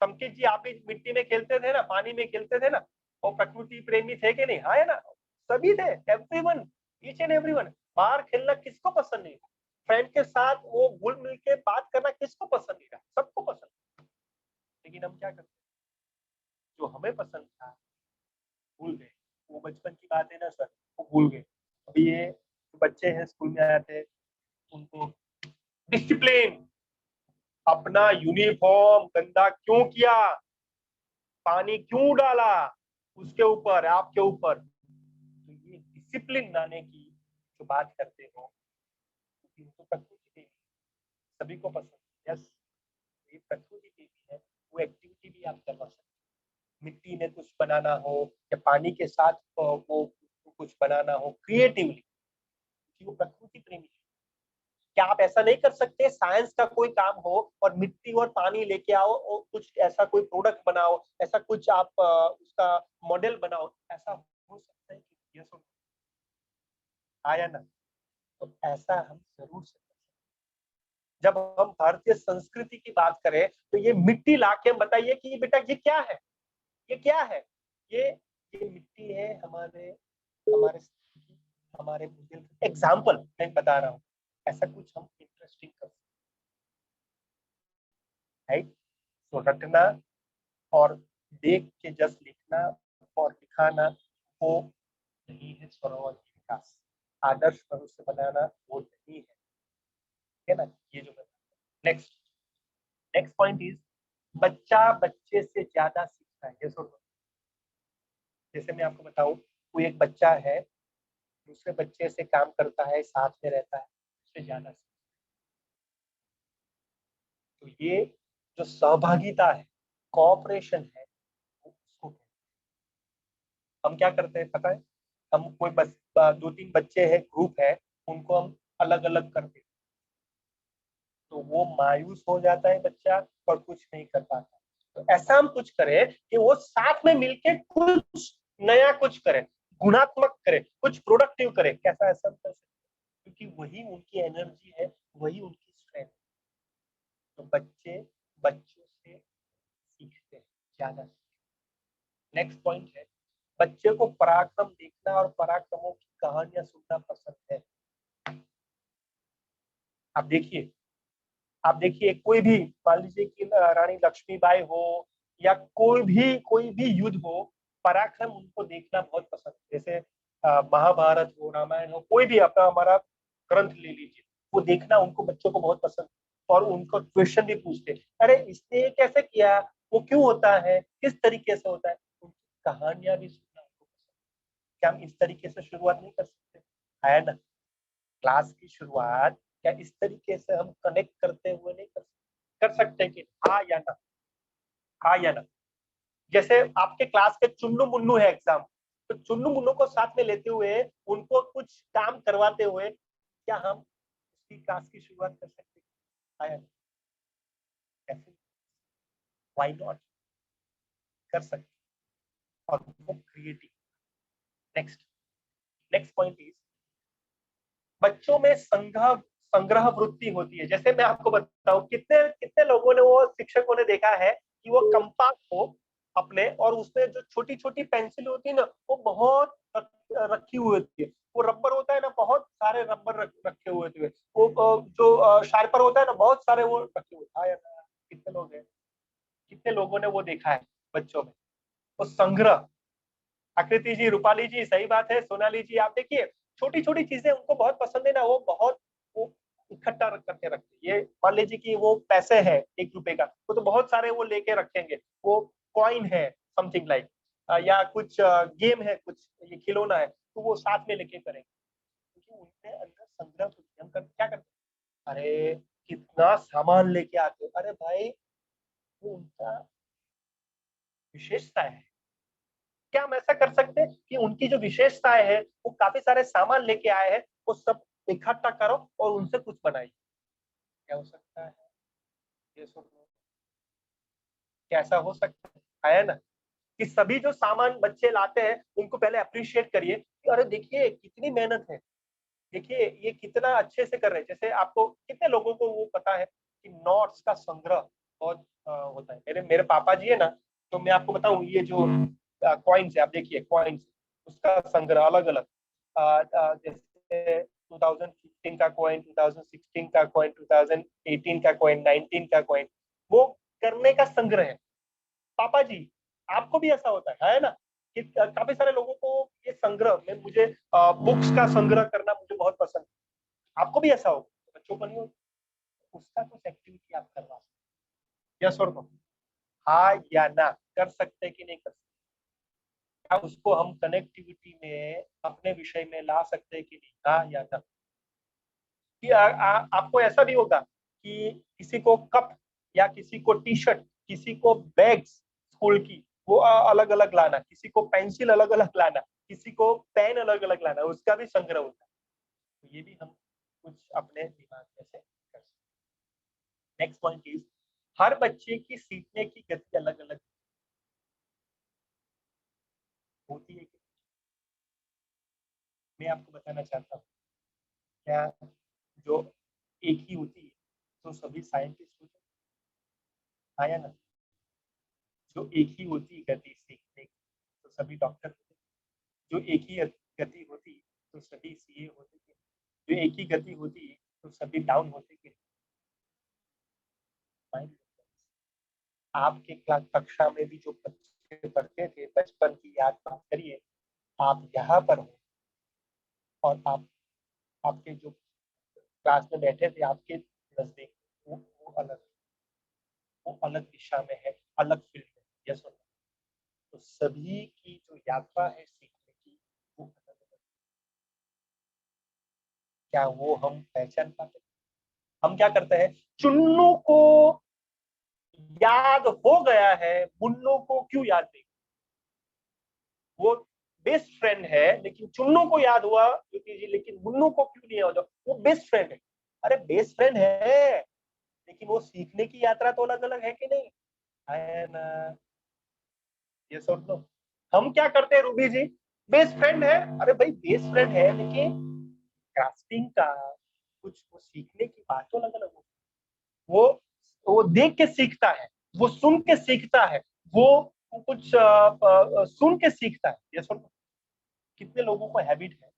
समकित जी आप भी मिट्टी में खेलते थे ना, पानी में खेलते थे ना, वो प्रकृति प्रेमी थे कि नहीं, हाँ है ना? सभी थे, एवरीवन, ईच एंड एवरीवन। बाहर खेलना किसको पसंद नहीं था? फ्रेंड के साथ वो घुल मिल के बात करना किसको पसंद नहीं था? सबको पसंद। लेकिन हम क्या करते, जो हमें पसंद था भूल गए। वो बचपन की बात है ना सर, वो भूल गए। अभी ये बच्चे हैं स्कूल में आते हैं, उनको डिसिप्लिन, अपना यूनिफॉर्म गंदा क्यों किया, पानी क्यों डाला उसके ऊपर, आपके ऊपर। तो ये डिसिप्लिन लाने की जो बात करते हो, तो प्रकृति देवी सभी को पसंद है। यस, ये प्रकृति देवी है, वो एक्टिविटी भी आप करवा सकते हैं। मिट्टी में कुछ बनाना हो, या पानी के साथ वो कुछ बनाना हो क्रिएटिवली, वो प्रकृति प्रेमी है। क्या आप ऐसा नहीं कर सकते, साइंस का कोई काम हो और मिट्टी और पानी लेके आओ और कुछ ऐसा कोई प्रोडक्ट बनाओ, ऐसा कुछ आप उसका मॉडल बनाओ, ऐसा हो सकता है? यस, आया ना? तो ऐसा हम जरूर से जब हम भारतीय संस्कृति की बात करें तो ये मिट्टी लाके बताइए कि बेटा ये क्या है, ये क्या है? ये मिट्टी है हमारे हमारे हमारे एग्जाम्पल मैं बता रहा हूँ, ऐसा कुछ हम इंटरेस्टिंग कर सकते हैं, राइट? तो रटना और देख के जस्ट लिखना और दिखाना वो नहीं है स्वरों की विकास। आदर्श मनुष्य बनाना वो नहीं है ना? ये जो नेक्स्ट नेक्स्ट पॉइंट इज बच्चा बच्चे से ज्यादा सीखता है। ये सुनो, जैसे मैं आपको बताऊं, कोई एक बच्चा है दूसरे बच्चे से काम करता है, साथ में रहता है, उससे ज्यादा सीखता है। तो ये जो सहभागिता है, कोऑपरेशन है, उसको हम क्या करते हैं पता है? हम कोई बस 2-3 बच्चे हैं, ग्रुप है, उनको हम अलग अलग करते हैं, तो वो मायूस हो जाता है बच्चा और कुछ नहीं कर पाता। तो ऐसा हम कुछ करें कि वो साथ में मिलके कुछ नया कुछ करे, गुणात्मक करे, कुछ प्रोडक्टिव करे। कैसा ऐसा कर सकते, क्योंकि वही उनकी एनर्जी है, वही उनकी स्ट्रेंथ है। तो बच्चे बच्चों से सीखते हैं ज्यादा। नेक्स्ट पॉइंट है बच्चे को पराक्रम देखना और पराक्रमों की कहानियां सुनना पसंद है। आप देखिए कोई भी, मान लीजिए कि रानी लक्ष्मीबाई हो या कोई भी युद्ध हो, पराक्रम उनको देखना बहुत पसंद है। जैसे महाभारत हो, रामायण हो, कोई भी अपना हमारा ग्रंथ ले लीजिए, वो देखना उनको बच्चों को बहुत पसंद है। और उनको क्वेश्चन भी पूछते, अरे इसने ये कैसे किया, वो क्यों होता है, किस तरीके से होता है, उनकी कहानियां भी सुनना उनको पसंद है। क्या हम इस तरीके से शुरुआत नहीं कर सकते? है ना? क्लास की शुरुआत क्या इस तरीके से हम कनेक्ट करते हुए नहीं कर सकते कि हाँ या ना, हाँ या ना? जैसे आपके क्लास के चुन्नू मुन्नू है एग्जाम, तो चुन्नू मुन्नू को साथ में लेते हुए उनको कुछ काम करवाते हुए क्या हम उसकी क्लास की शुरुआत कर सकते हैं? हाँ या ना? व्हाई नॉट, कर सकते और वो creative. Next next point is बच्चों में संग्रह संग्रह वृत्ति होती है। जैसे मैं आपको बताऊं, कितने कितने लोगों ने, वो शिक्षकों ने देखा है कि वो कंपास हो अपने, और उसमें जो छोटी छोटी पेंसिल होती है ना, वो बहुत रखी हुई होती है। वो रबर होता है ना, बहुत सारे रबर रखे हुए होते हैं। वो जो शार्पर होता है ना, बहुत सारे वो रखे हुए। हाँ यार, कितने लोग हैं, कितने लोगों ने वो देखा है बच्चों में, वो संग्रह। आकृति जी, रूपाली जी, सही बात है, सोनाली जी, आप देखिए छोटी छोटी चीजें उनको बहुत पसंद है ना, वो बहुत वो इकट्ठा करके रखते। ये मान लीजिए कि वो पैसे है 1 रुपए का, वो तो बहुत सारे वो लेके रखेंगे। वो कॉइन है समथिंग लाइक, या कुछ गेम है, कुछ ये खिलौना है, तो वो साथ में लेके करेंगे, क्योंकि उनके अंदर संग्रह होती है। हम क्या करते हैं, अरे कितना सामान लेके आते हो, अरे भाई वो उनका विशेषता है। क्या हम ऐसा कर सकते हैं कि उनकी जो विशेषताएं है, वो काफी सारे सामान लेके आए हैं, वो सब इकट्ठा करो और उनसे कुछ बनाइए? क्या हो सकता है? ये सोचो, कैसा हो सकता है ना? कि सभी जो सामान बच्चे लाते हैं उनको पहले अप्रिशिएट करिए कि अरे देखिए कितनी मेहनत है, देखिए ये कितना अच्छे से कर रहे हैं। जैसे आपको कितने लोगों को वो पता है कि नोट्स का संग्रह बहुत होता है। मेरे मेरे पापा जी है ना, तो मैं आपको बताऊं, ये जो कॉइन्स है, आप देखिए कॉइन्स, उसका संग्रह अलग अलग, जैसे 2015 का कॉइन, 2016 का कॉइन, 2018 का कॉइन, 19 का कॉइन, वो करने का संग्रह है। पापा जी, आपको भी ऐसा होता है ना? कि काफी सारे लोगों को ये संग्रह में, मुझे बुक्स का संग्रह करना मुझे बहुत पसंद है। आपको भी ऐसा होगा, बच्चों को नहीं होता, उसका कुछ एक्टिविटी आप करवा सकते। यस और नो, हाँ या ना, कर सकते कि नहीं कर सकते? क्या उसको हम कनेक्टिविटी में अपने विषय में ला सकते कि नहीं? हाँ या ना? कि आपको ऐसा भी होगा कि किसी को कप या किसी को टी शर्ट, किसी को बैग्स स्कूल की वो अलग अलग लाना, किसी को पेंसिल अलग अलग लाना, किसी को पेन अलग अलग लाना, उसका भी संग्रह होता है। तो ये भी हम कुछ अपने दिमाग में से कर सकते हैं। नेक्स्ट पॉइंट इज हर बच्चे की सीखने की गति अलग अलग होती है। मैं आपको बताना चाहता हूँ क्या जो एक ही होती है तो सभी साइंटिस्ट होते हैं, आया ना? जो एक ही होती गति सीखने की तो सभी डॉक्टर होते हैं, जो एक ही गति होती तो सभी सीए होते थे, जो एक ही गति होती तो सभी डाउन होते के। आपके कक्षा में भी जो बच्चे पढ़ते थे बचपन की याद बात करिए, आप यहाँ पर हो और आप आपके जो क्लास में बैठे थे आपके नजदीक वो अलग दिशा में है, अलग फील्ड में। Yes or no? तो सभी की जो यात्रा है सीखने की वो अलग अलग। क्या वो हम पहचान पाते? हम क्या करते हैं, चुन्नू को याद हो गया है, मुन्नू को क्यों याद नहीं? वो बेस्ट फ्रेंड है लेकिन चुन्नू को याद हुआ ज्योति जी, लेकिन मुन्नू को क्यों नहीं याद? वो बेस्ट फ्रेंड है। अरे बेस्ट फ्रेंड है लेकिन वो सीखने की यात्रा तो अलग अलग है कि नहीं? है ना? ये सोच लो। हम क्या करते हैं रूबी जी, बेस्ट फ्रेंड है, अरे भाई बेस्ट फ्रेंड है लेकिन ग्रास्पिंग का कुछ वो सीखने की बात तो अलग अलग होती है। वो देख के सीखता है, वो सुन के सीखता है, वो कुछ सुन के सीखता है। ये सुन, कितने लोगों को हैबिट है,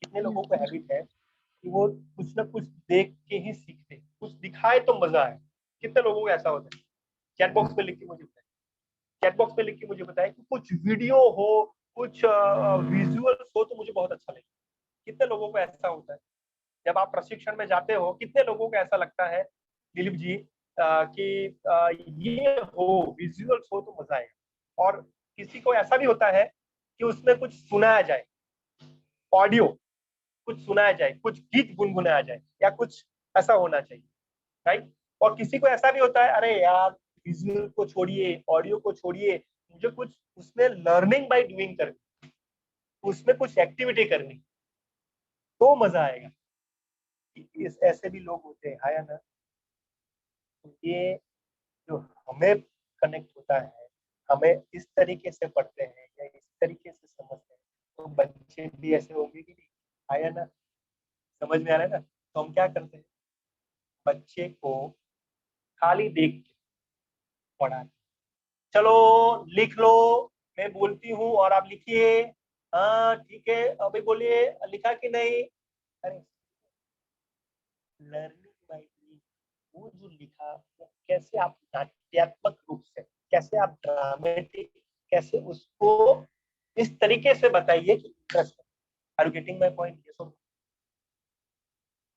कितने लोगों को हैबिट है कि वो कुछ ना कुछ देख के ही सीखते, कुछ दिखाए तो मजा आए। कितने लोगों को ऐसा होता है? चैट बॉक्स पे लिख के मुझे बताए, चैट बॉक्स पे लिख के मुझे बताए कि कुछ वीडियो हो, कुछ विजुअल्स हो तो मुझे बहुत अच्छा लगे। कितने लोगों को ऐसा होता है? जब आप प्रशिक्षण में जाते हो कितने लोगों को ऐसा लगता है दिलीप जी कि ये हो, विजुअल्स हो तो मजा आएगा? और किसी को ऐसा भी होता है कि उसमें कुछ सुनाया जाए, ऑडियो कुछ सुनाया जाए, कुछ गीत गुनगुनाया जाए या कुछ ऐसा होना चाहिए, राइट? और किसी को ऐसा भी होता है, अरे यार विजुअल को छोड़िए, ऑडियो को छोड़िए, मुझे कुछ उसमें लर्निंग बाय डूइंग करनी, उसमें कुछ एक्टिविटी करनी तो मजा आएगा। इस ऐसे भी लोग होते हैं, है ना? तो ये जो हमें कनेक्ट होता है, हमें इस तरीके से पढ़ते हैं या इस तरीके से समझते हैं, तो बच्चे भी ऐसे होंगे कि नहीं? आया ना? समझ में आ रहा है ना? तो हम क्या करते हैं, बच्चे को खाली देख के पढ़ाते। चलो लिख लो, मैं बोलती हूँ और आप लिखिए। हाँ ठीक है, अभी बोलिए, लिखा कि नहीं? अरे लर्निंग बाय डूइंग, वो जो लिखा वो कैसे आप नाट्यात्मक रूप से, कैसे आप ड्रामेटिक, कैसे उसको इस तरीके से बताइए कि interest. Are you getting my point? ये सब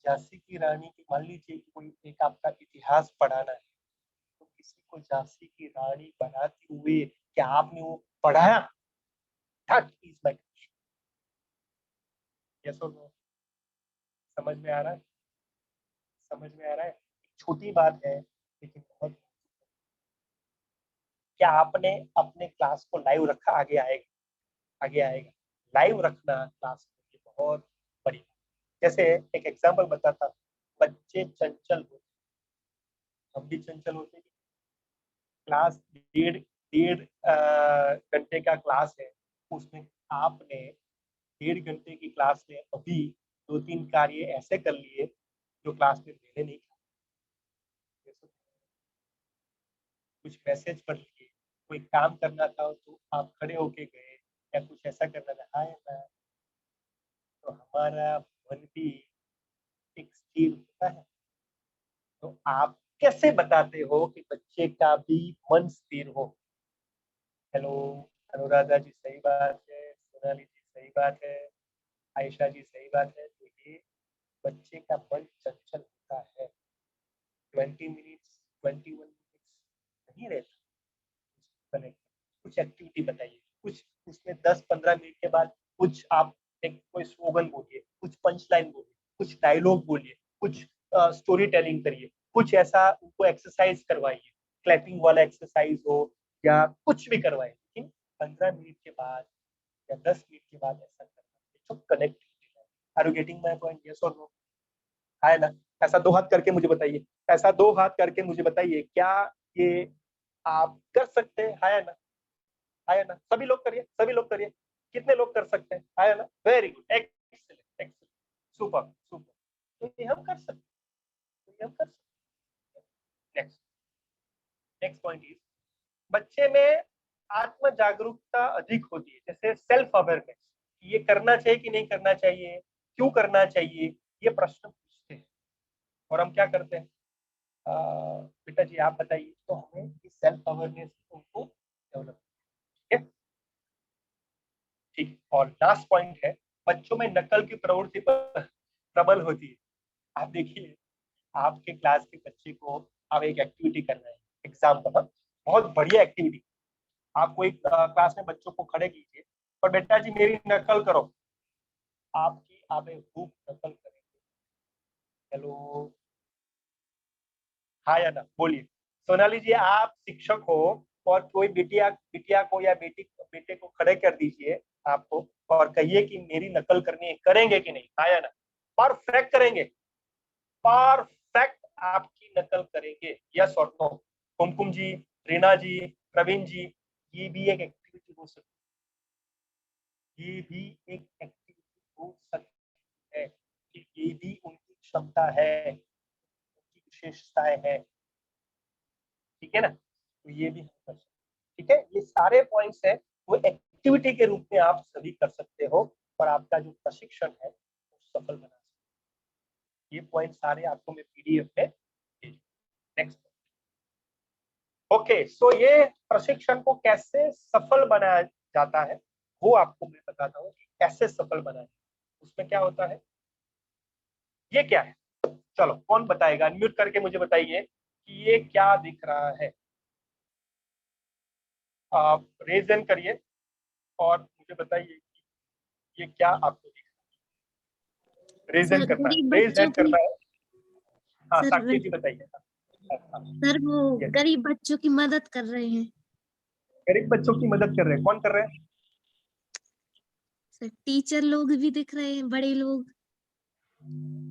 झांसी की रानी की, मान लीजिए कि कोई एक आपका इतिहास पढ़ाना है, तो किसी को झांसी की रानी बनाते हुए क्या आपने वो पढ़ाया? That is my question. Yes or no? समझ में आ रहा है? समझ में आ रहा है? छोटी बात है लेकिन बहुत। क्या आपने अपने क्लास को लाइव रखा? आगे आएगा, आगे आएगा। लाइव रखना क्लास में बहुत बड़ी बात। जैसे एक एग्जांपल बताता हूँ, बच्चे चंचल होते, हम भी चंचल होते हैं। क्लास डेढ़ डेढ़ घंटे का क्लास है, उसमें आपने 1.5 घंटे की क्लास में अभी 2-3 कार्य ऐसे कर लिए जो क्लास में मैंने नहीं किया। कुछ मैसेज पढ़ लिए, कोई काम करना था तो आप खड़े होके गए, या कुछ ऐसा करना था, आया ना? तो हमारा मन भी एक स्थिर होता है। तो आप कैसे बताते हो कि बच्चे का भी मन स्थिर हो? हेलो अनुराधा जी, सही बात है, सोनाली जी सही बात है, आयशा जी सही बात है। तो ये बच्चे का मन चंचल होता है, 20 मिनट्स 21 मिनट्स नहीं रहता। कनेक्ट, कुछ एक्टिविटी बताइए, कुछ उसमें 10-15 मिनट के बाद कुछ आप एक कोई स्लोगन बोलिए, कुछ पंच लाइन बोलिए, कुछ डायलॉग बोलिए, कुछ स्टोरी टेलिंग करिए, कुछ ऐसा उनको एक्सरसाइज करवाइए, क्लैपिंग वाला एक्सरसाइज हो या कुछ भी करवाइए, लेकिन 15 मिनट के बाद या 10 मिनट के बाद ऐसा करना जो कनेक्टिविटी है। Are you getting my point? Yes or no? है ना? ऐसा 2 हाथ करके मुझे बताइए, ऐसा 2 हाथ करके मुझे बताइए, क्या ये आप कर सकते हैं? है ना? आया ना? सभी लोग करिए, सभी लोग करिए। कितने लोग कर सकते हैं? आया ना? Very good, excellent excellent. Super super, तो ये हम कर सकते हैं, नेक्स्ट पॉइंट इज बच्चे में आत्म जागरूकता अधिक होती है, जैसे सेल्फ अवेयरनेस, ये करना चाहिए कि नहीं करना चाहिए, क्यों करना चाहिए, ये प्रश्न पूछते हैं और हम क्या करते हैं, बेटा जी आप बताइए, तो हमें इस सेल्फ अवेयरनेस उनको डेवलप, ठीक है। ठीक, और लास्ट पॉइंट है बच्चों में नकल की प्रवृत्ति पर प्रबल होती है। आप देखिए आपके क्लास के बच्चे को आप एक एक्टिविटी करना है, एग्जाम्पल बहुत बढ़िया एक्टिविटी, आप कोई क्लास में बच्चों को खड़े कीजिए और बेटा जी मेरी नकल करो, आपकी आप एक खूब नकल करेंगे, हेलो हाँ या ना बोलिए। सोनाली जी आप शिक्षक हो और कोई बिटिया को या बेटे को खड़े कर दीजिए आपको और कहिए कि मेरी नकल करनी है, करेंगे कि नहीं, हाँ या ना, परफेक्ट करेंगे, परफेक्ट आपकी नकल करेंगे, यस और नो। कुमकुम जी, रीना जी, प्रवीण जी, ये भी एक एक्टिविटी हो सकती है, ये भी एक एक्टिविटी हो सकती है कि ये भी उनकी क्षमता है, उनकी विशेषताएं है, ठीक है ना, तो ये भी हम कर सकते हैं, ठीक है। ये सारे पॉइंट्स है वो एक्टिविटी के रूप में आप सभी कर सकते हो और आपका जो प्रशिक्षण है वो सफल बना सकते हो। ये पॉइंट सारे आपको मैं पीडीएफ में नेक्स्ट। ओके, सो ये प्रशिक्षण को कैसे सफल बनाया जाता है वो आपको मैं बताता हूँ कि कैसे सफल बनाया, उसमें क्या होता है, ये क्या है, चलो कौन बताएगा, अनम्यूट करके मुझे बताइए कि ये क्या दिख रहा है, आप रेज हैंड करिए और मुझे बताइए कि ये क्या आपको दिख रहा है, रेज हैंड करना है, रेज हैंड करना है। हाँ साक्षी जी बताइए। सर वो गरीब बच्चों की मदद कर रहे हैं। गरीब बच्चों की मदद कर रहे हैं, कौन कर रहे हैं? सर टीचर लोग भी दिख रहे हैं, बड़े लोग।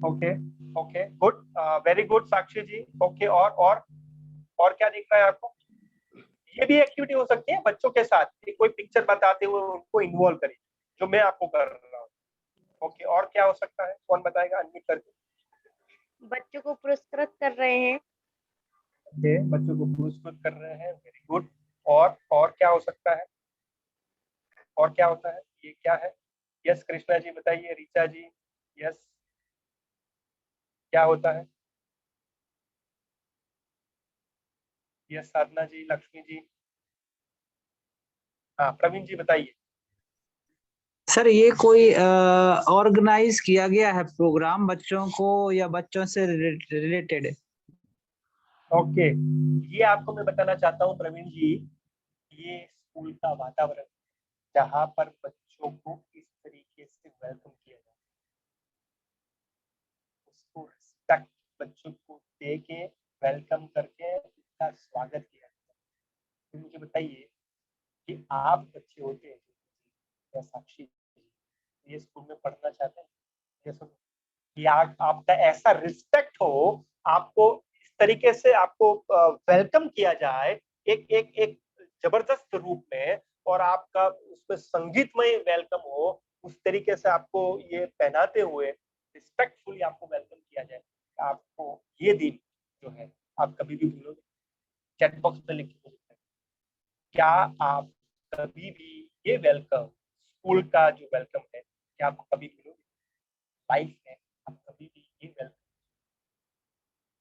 Okay okay good, very good Sakshi ji. Okay और क्या दिख रहा है आपको? ये भी एक्टिविटी हो सकती है बच्चों के साथ, कोई पिक्चर बताते हुए उनको इन्वॉल्व करिए, जो मैं आपको कर रहा हूँ। ओके, और क्या हो सकता है, कौन बताएगा अनम्यूट करके? बच्चों को पुरस्कृत कर रहे हैं। ओके, बच्चों को पुरस्कृत कर रहे हैं, वेरी गुड। और क्या हो सकता है, और क्या होता है, ये क्या है? यस कृष्णा जी बताइए, ऋचा जी यस, क्या होता है? यस साधना जी, लक्ष्मी जी, हाँ प्रवीण जी बताइए। सर ये कोई ऑर्गेनाइज किया गया है प्रोग्राम बच्चों को या बच्चों से रिलेटेड है? ओके, ये आपको मैं बताना चाहता हूँ प्रवीण जी, ये स्कूल का वातावरण जहाँ पर बच्चों को इस तरीके से वेलकम किया जाता है, उसको रिस्पेक्ट बच्चों को दे के वेलकम करके उसका स्वागत किया जाता है। तो मुझे बताइए कि आप बच्चे होते हैं या साक्षी ये स्कूल में पढ़ना चाहते हैं, ये सब कि आपका ऐसा रिस्पेक्ट हो, आपको इस तरीके से आपको वेलकम किया जाए एक एक एक जबरदस्त रूप में, और आपका उसमें संगीतमय वेलकम हो, उस तरीके से आपको ये पहनाते हुए रिस्पेक्टफुली आपको वेलकम किया जाए, आपको ये दिन जो है आप कभी भी भूलोगे? चैट बॉक्स में लिख के क्या आप कभी भी ये वेलकम, स्कूल का जो वेलकम है, क्या आप कभी भूलोगे लाइफ में? आप कभी भी ये वेलकम,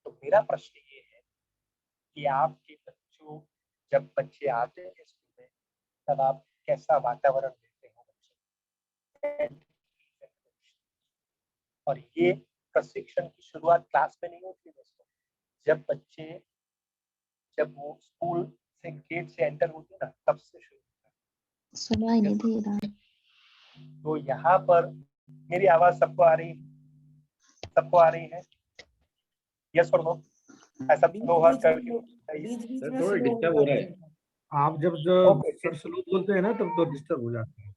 तो मेरा प्रश्न ये है कि आपके बच्चों, जब बच्चे आते हैं स्कूल में, तब आप कैसा वातावरण देते हो बच्चों? और ये प्रशिक्षण की शुरुआत क्लास में नहीं होती दोस्तों, जब वो स्कूल से गेट से एंटर होते हैं ना, तब से शुरू होता है। सुनाई नहीं दे रहा है। तो यहाँ पर मेरी आवाज सबको आ रही है? Yes or no? ऐसा दो हाथ करके सर थोड़ा डिस्टर्ब हो रहा है। आप जब सर स्लो बोलते हैं ना तब तो डिस्टर्ब हो जाता है।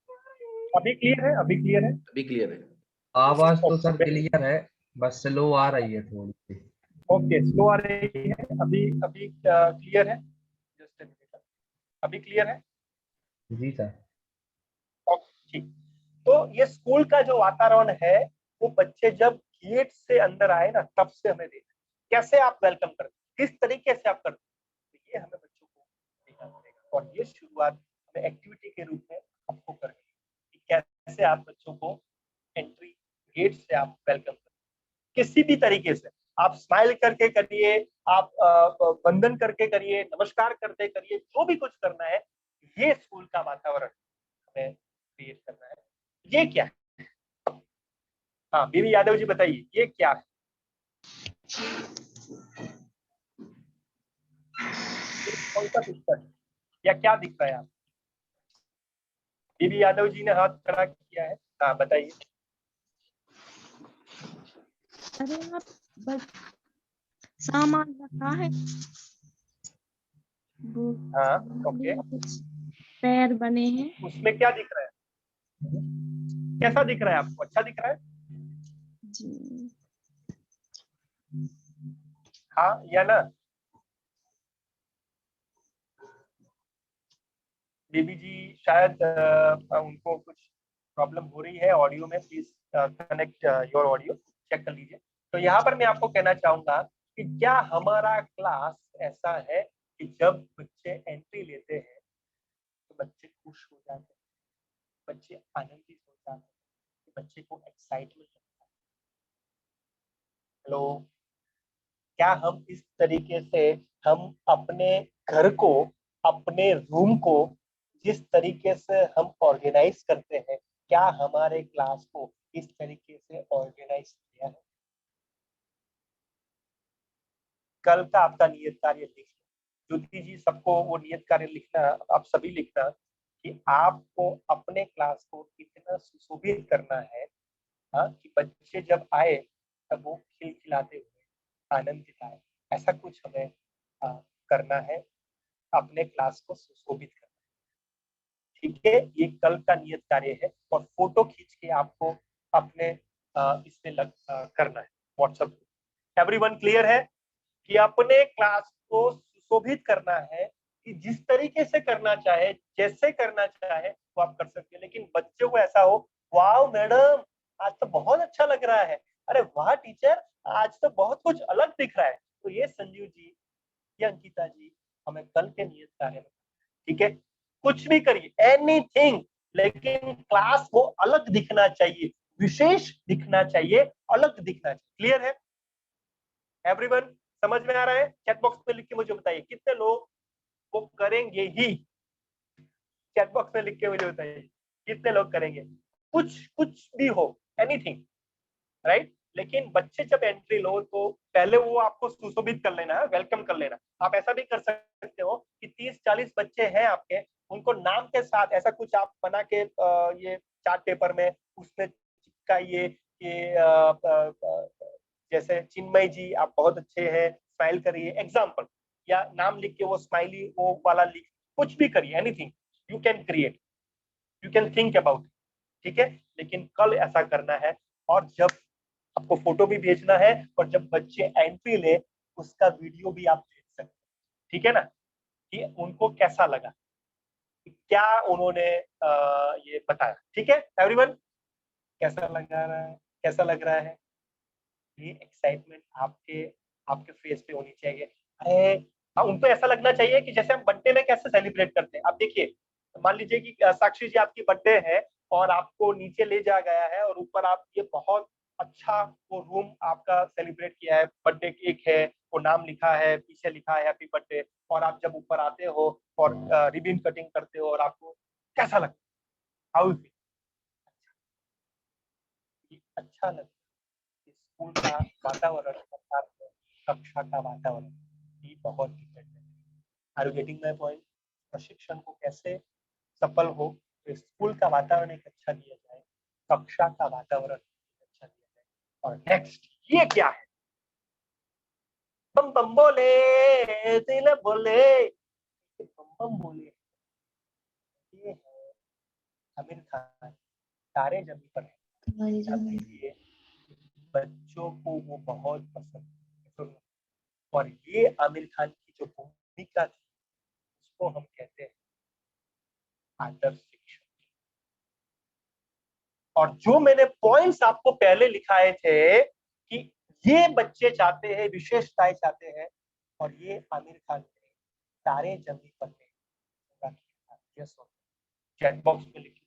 अभी क्लियर है? अभी क्लियर है। आवाज तो सर क्लियर है, बस स्लो आ रही है थोड़ी सी। ओके, स्लो आ रही है, अभी क्लियर है? जस्ट अभी क्लियर है? जी सर। ठीक, तो ये स्कूल का जो वातावरण है वो बच्चे जब गेट से अंदर आए ना, तब से हमें देखना कैसे आप वेलकम करते, किस तरीके से आप करते, तो ये हमें बच्चों को देखना पड़ेगा। और ये शुरुआत हमें एक्टिविटी के रूप में आपको करनी है कि कैसे आप बच्चों को एंट्री गेट से आप वेलकम करें, किसी भी तरीके से। आप स्माइल करके करिए, आप वंदन करके करिए, नमस्कार करते करिए, जो भी कुछ करना है, ये स्कूल का वातावरण हमें क्रिएट करना है। ये क्या है? हाँ बीवी यादव जी बताइए, ये क्या है? ये कौन सा पिक्चर है या क्या दिख रहा है आप? बीवी यादव जी ने हाथ खड़ा किया है, हाँ बताइए। अरे आप बस सामान रखा है, वो हाँ ओके, कुछ पैर बने हैं। उसमें क्या दिख रहा है? कैसा दिख रहा है आपको? अच्छा दिख रहा है? जी हाँ या ना? बीबी जी शायद उनको कुछ प्रॉब्लम हो रही है ऑडियो में, please connect your audio, check कर लीजिए। तो यहाँ पर मैं आपको कहना चाहूंगा कि क्या हमारा क्लास ऐसा है कि जब बच्चे एंट्री लेते हैं तो बच्चे खुश हो जाते हैं, बच्चे आनंदित हो जाते हैं, बच्चे को एक्साइटमेंट लगता है। हेलो, क्या हम इस तरीके से हम अपने घर को, अपने रूम को जिस तरीके से हम ऑर्गेनाइज करते हैं, क्या हमारे क्लास को इस तरीके से ऑर्गेनाइज किया है? कल का आपका नियत कार्य लिख, ज्योति जी सबको वो नियत कार्य लिखना, आप सभी लिखना कि आपको अपने क्लास को इतना सुशोभित करना है, हाँ, कि बच्चे जब आए तब वो खिलखिलाते हुए आनंदित आए। ऐसा कुछ हमें करना है, अपने क्लास को सुशोभित करना है। ठीक है, ये कल का नियत कार्य है। और फोटो खींच के आपको अपने इसमें करना है व्हाट्सएप। एवरीवन क्लियर है कि अपने क्लास को सुशोभित करना है, कि जिस तरीके से करना चाहे, जैसे करना चाहे वो आप कर सकते हैं, लेकिन बच्चों को ऐसा हो, वाह मैडम आज तो बहुत अच्छा लग रहा है, अरे वाह टीचर आज तो बहुत कुछ अलग दिख रहा है। तो ये संजीव जी, ये अंकिता जी, हमें कल के नियत कार्य में, ठीक है, कुछ भी करिए एनीथिंग, लेकिन क्लास को अलग दिखना चाहिए, विशेष दिखना चाहिए, अलग दिखना चाहिए। क्लियर है एवरीवन? समझ में आ रहा है? चैट बॉक्स में लिख के मुझे बताइए कितने लोग वो करेंगे ही। चैट बॉक्स में लिख के मुझे बताइए कितने लोग करेंगे। कुछ भी हो, एनीथिंग, राइट। लेकिन बच्चे जब एंट्री लो तो पहले वो आपको सुशोभित कर लेना है, वेलकम कर लेना। आप ऐसा भी कर सकते हो कि 30-40 बच्चे हैं आपके, उनको नाम के साथ ऐसा कुछ आप बना के ये चार्ट पेपर में उसमें चिपकाइए कि जैसे चिन्मय जी आप बहुत अच्छे हैं, स्माइल करिए, एग्जाम्पल, या नाम लिख के वो स्माइली वो वाला लिख, कुछ भी करिए, anything you can create, you can think about, ठीक है। लेकिन कल ऐसा करना है, और जब आपको फोटो भी भेजना है, और जब बच्चे एंट्री ले उसका वीडियो भी आप भेज सकते हैं, ठीक है ना, कि उनको कैसा लगा, क्या उन्होंने ये बताया। ठीक है एवरीवन, कैसा लग रहा है, कैसा लग रहा है? ये एक्साइटमेंट आपके आपके फेस पे होनी चाहिए। अरे उनको ऐसा लगना चाहिए कि जैसे हम बर्थडे में कैसे सेलिब्रेट करते हैं। अब देखिए, मान लीजिए कि साक्षी जी आपकी बर्थडे है और आपको नीचे ले जाया गया है, और ऊपर आप ये बहुत अच्छा वो रूम आपका सेलिब्रेट किया है, बर्थडे केक है, वो नाम लिखा है, पीछे लिखा है हैप्पी बर्थडे, और आप जब ऊपर आते हो और रिबन कटिंग करते हो, और आपको कैसा लगता है? हाउ अच्छा लगता है? स्कूल का वातावरण, कक्षा का वातावरण, ये बहुत डिपेंड है। Are you getting my point? प्रशिक्षण को कैसे सफल हो, तो स्कूल का वातावरण एक अच्छा दिया जाए, कक्षा का वातावरण अच्छा दिया जाए। और नेक्स्ट ये क्या है? बम बम बोले दिल बोले, बम बम बोले, ये है आमिर खान, तारे जमीन पर है। बच्चों को वो बहुत पसंद है। और ये आमिर खान की जो भूमिका थी, उसको हम कहते हैं आदर्श शिक्षक। और जो मैंने पॉइंट्स आपको पहले लिखाए थे कि ये बच्चे चाहते हैं, विशेषताएं चाहते हैं, और ये आमिर खान ने तारे जमीन पर चैट बॉक्स में लिखी,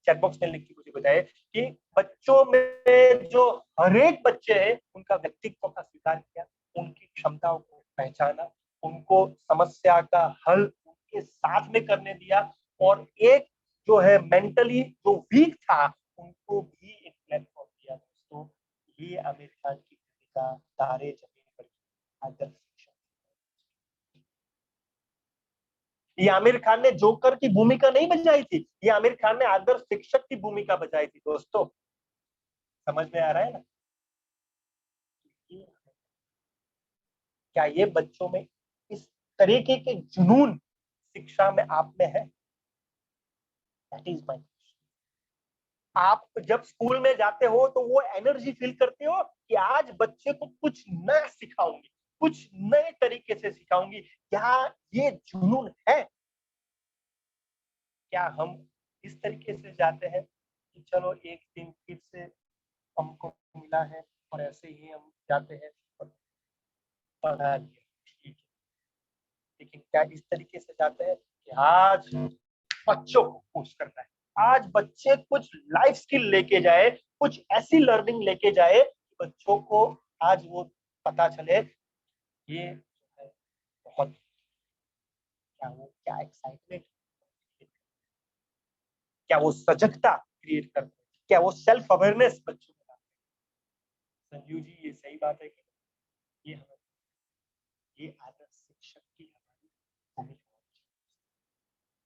चैट बॉक्स में लिख के मुझे बताए कि बच्चों में जो हर एक बच्चे हैं उनका व्यक्तित्व का स्वीकार किया, उनकी क्षमताओं को पहचाना, उनको समस्या का हल उनके साथ में करने दिया, और एक जो है मेंटली जो वीक था उनको भी एक प्लेटफॉर्म दिया। दोस्तों, ये आमिर खान की भूमिका तारे जमीन पर आदर्श शिक्षक। ये आमिर खान ने जोकर की भूमिका नहीं बजाई थी, ये आमिर खान ने आदर्श शिक्षक की भूमिका बजाई थी। दोस्तों, समझ में आ रहा है ना? क्या ये बच्चों में इस तरीके के जुनून शिक्षा में आप में है? That is my question. आप जब स्कूल में जाते हो तो वो एनर्जी फील करते हो कि आज बच्चे को कुछ नया सिखाऊंगी, कुछ नए तरीके से सिखाऊंगी। क्या ये जुनून है? क्या हम इस तरीके से जाते हैं कि चलो एक दिन फिर से हमको मिला है और ऐसे ही हम जाते हैं और पढ़ा लिया, ठीक है। लेकिन क्या इस तरीके से जाते हैं कि आज बच्चों को खुश करना है, आज बच्चे कुछ लाइफ स्किल लेके जाए, कुछ ऐसी लर्निंग लेके जाए कि बच्चों को आज वो पता चले ये बहुत क्या एक्साइटमेंट, क्या वो सजगता क्रिएट करते हैं, क्या वो सेल्फ अवेयरनेस बच्चों में लाते हैं। संजीव जी, ये सही बात है कि ये आदर्श शिक्षक की हमारी भूमिका,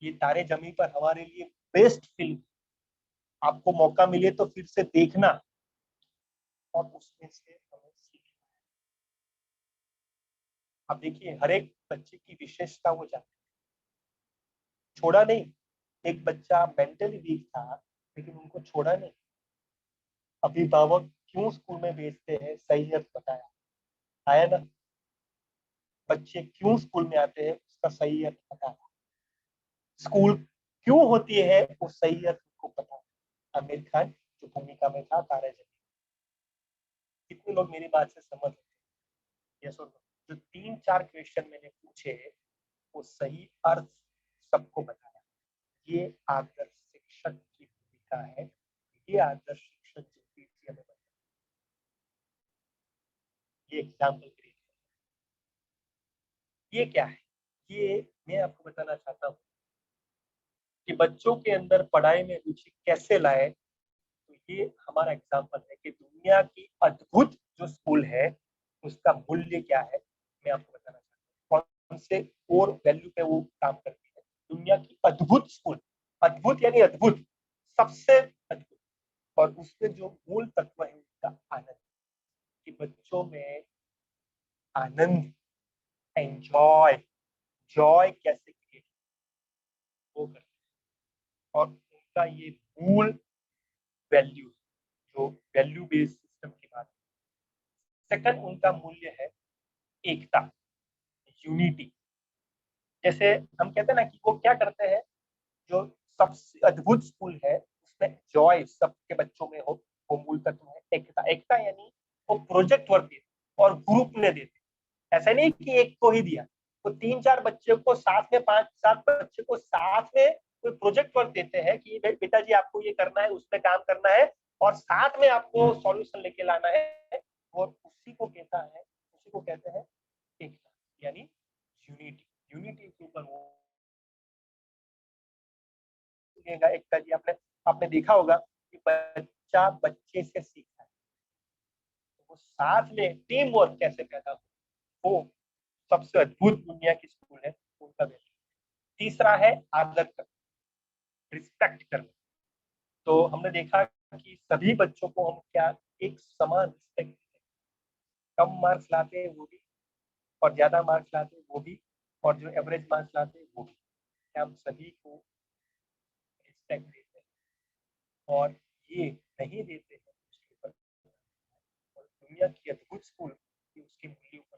ये तारे जमीन पर हमारे लिए बेस्ट फिल्म। आपको मौका मिले तो फिर से देखना और उसमें से हमें सीखना है। अब देखिए, हर एक बच्चे की विशेषता वो जानते हैं, छोड़ा नहीं। एक बच्चा मेंटली वीक था लेकिन उनको छोड़ा नहीं। अभिभावक क्यों स्कूल में भेजते हैं, सही अर्थ बताया, आया ना? बच्चे क्यों स्कूल में आते हैं उसका सही अर्थ बताया, स्कूल क्यों होती है वो सही अर्थ को पता है। आमिर खान जो भूमिका में था तारे जमीन, कितने लोग मेरी बात से सहमत हैं? Yes or no? जो 3-4 क्वेश्चन मैंने पूछे वो सही अर्थ सबको बताया। ये आदर्श शिक्षक की भूमिका है, ये आदर्श शिक्षक जो पीटीए में बने, ये एग्जाम्पल क्रिएट कर, ये क्या है? ये मैं आपको बताना चाहता हूँ कि बच्चों के अंदर पढ़ाई में रुचि कैसे लाए। तो ये हमारा एग्जाम्पल है कि दुनिया की अद्भुत जो स्कूल है उसका मूल्य क्या है, मैं आपको बताना चाहता हूँ। कौन से कोर वैल्यू पे वो काम करती है। दुनिया की अद्भुत स्कूल, अद्भुत यानी अद्भुत, सबसे अद्भुत, और उसके जो मूल तत्व है उसका आनंद, कि बच्चों में आनंद, एंजॉय, जॉय कैसे क्रिएट वो करते हैं। और उनका ये मूल वैल्यू, जो वैल्यू बेस्ड सिस्टम की बात है। सेकंड, उनका मूल्य है एकता, यूनिटी। जैसे हम कहते हैं ना कि वो क्या करते हैं, जो सबसे अद्भुत स्कूल है उसमें जॉय सबके बच्चों में हो, वो मूल तत्व है एकता। एकता यानी वो प्रोजेक्ट वर्क देते और ग्रुप में देते, ऐसा नहीं कि एक को ही दिया, वो 3-4 बच्चे को साथ में, 5-7 बच्चे को साथ में कोई प्रोजेक्ट वर्क देते हैं कि बेटा जी आपको ये करना है, उसमें काम करना है और साथ में आपको सॉल्यूशन लेके लाना है, और उसी को कहते हैं एकता यानी यूनिटी। यूनिटी के ऊपर वो एकता जी, आपने देखा होगा कि बच्चा बच्चे से सीखता है, तो वो साथ में टीम वर्क कैसे पैदा हो, वो सबसे अद्भुत दुनिया की स्कूल है, उनका वैल्यू। तीसरा है आदर करना, रिस्पेक्ट करना। तो हमने देखा कि सभी बच्चों को हम क्या एक समान रिस्पेक्ट देते हैं, कम मार्क्स लाते हैं वो भी, और ज्यादा मार्क्स लाते हैं वो भी, और जो एवरेज मार्क्स लाते हैं वो भी, क्या हम सभी को रिस्पेक्ट देते हैं? और ये नहीं देते हैं उसके ऊपर, और दुनिया की अद्भुत स्कूल की उसके मूल्यों पर।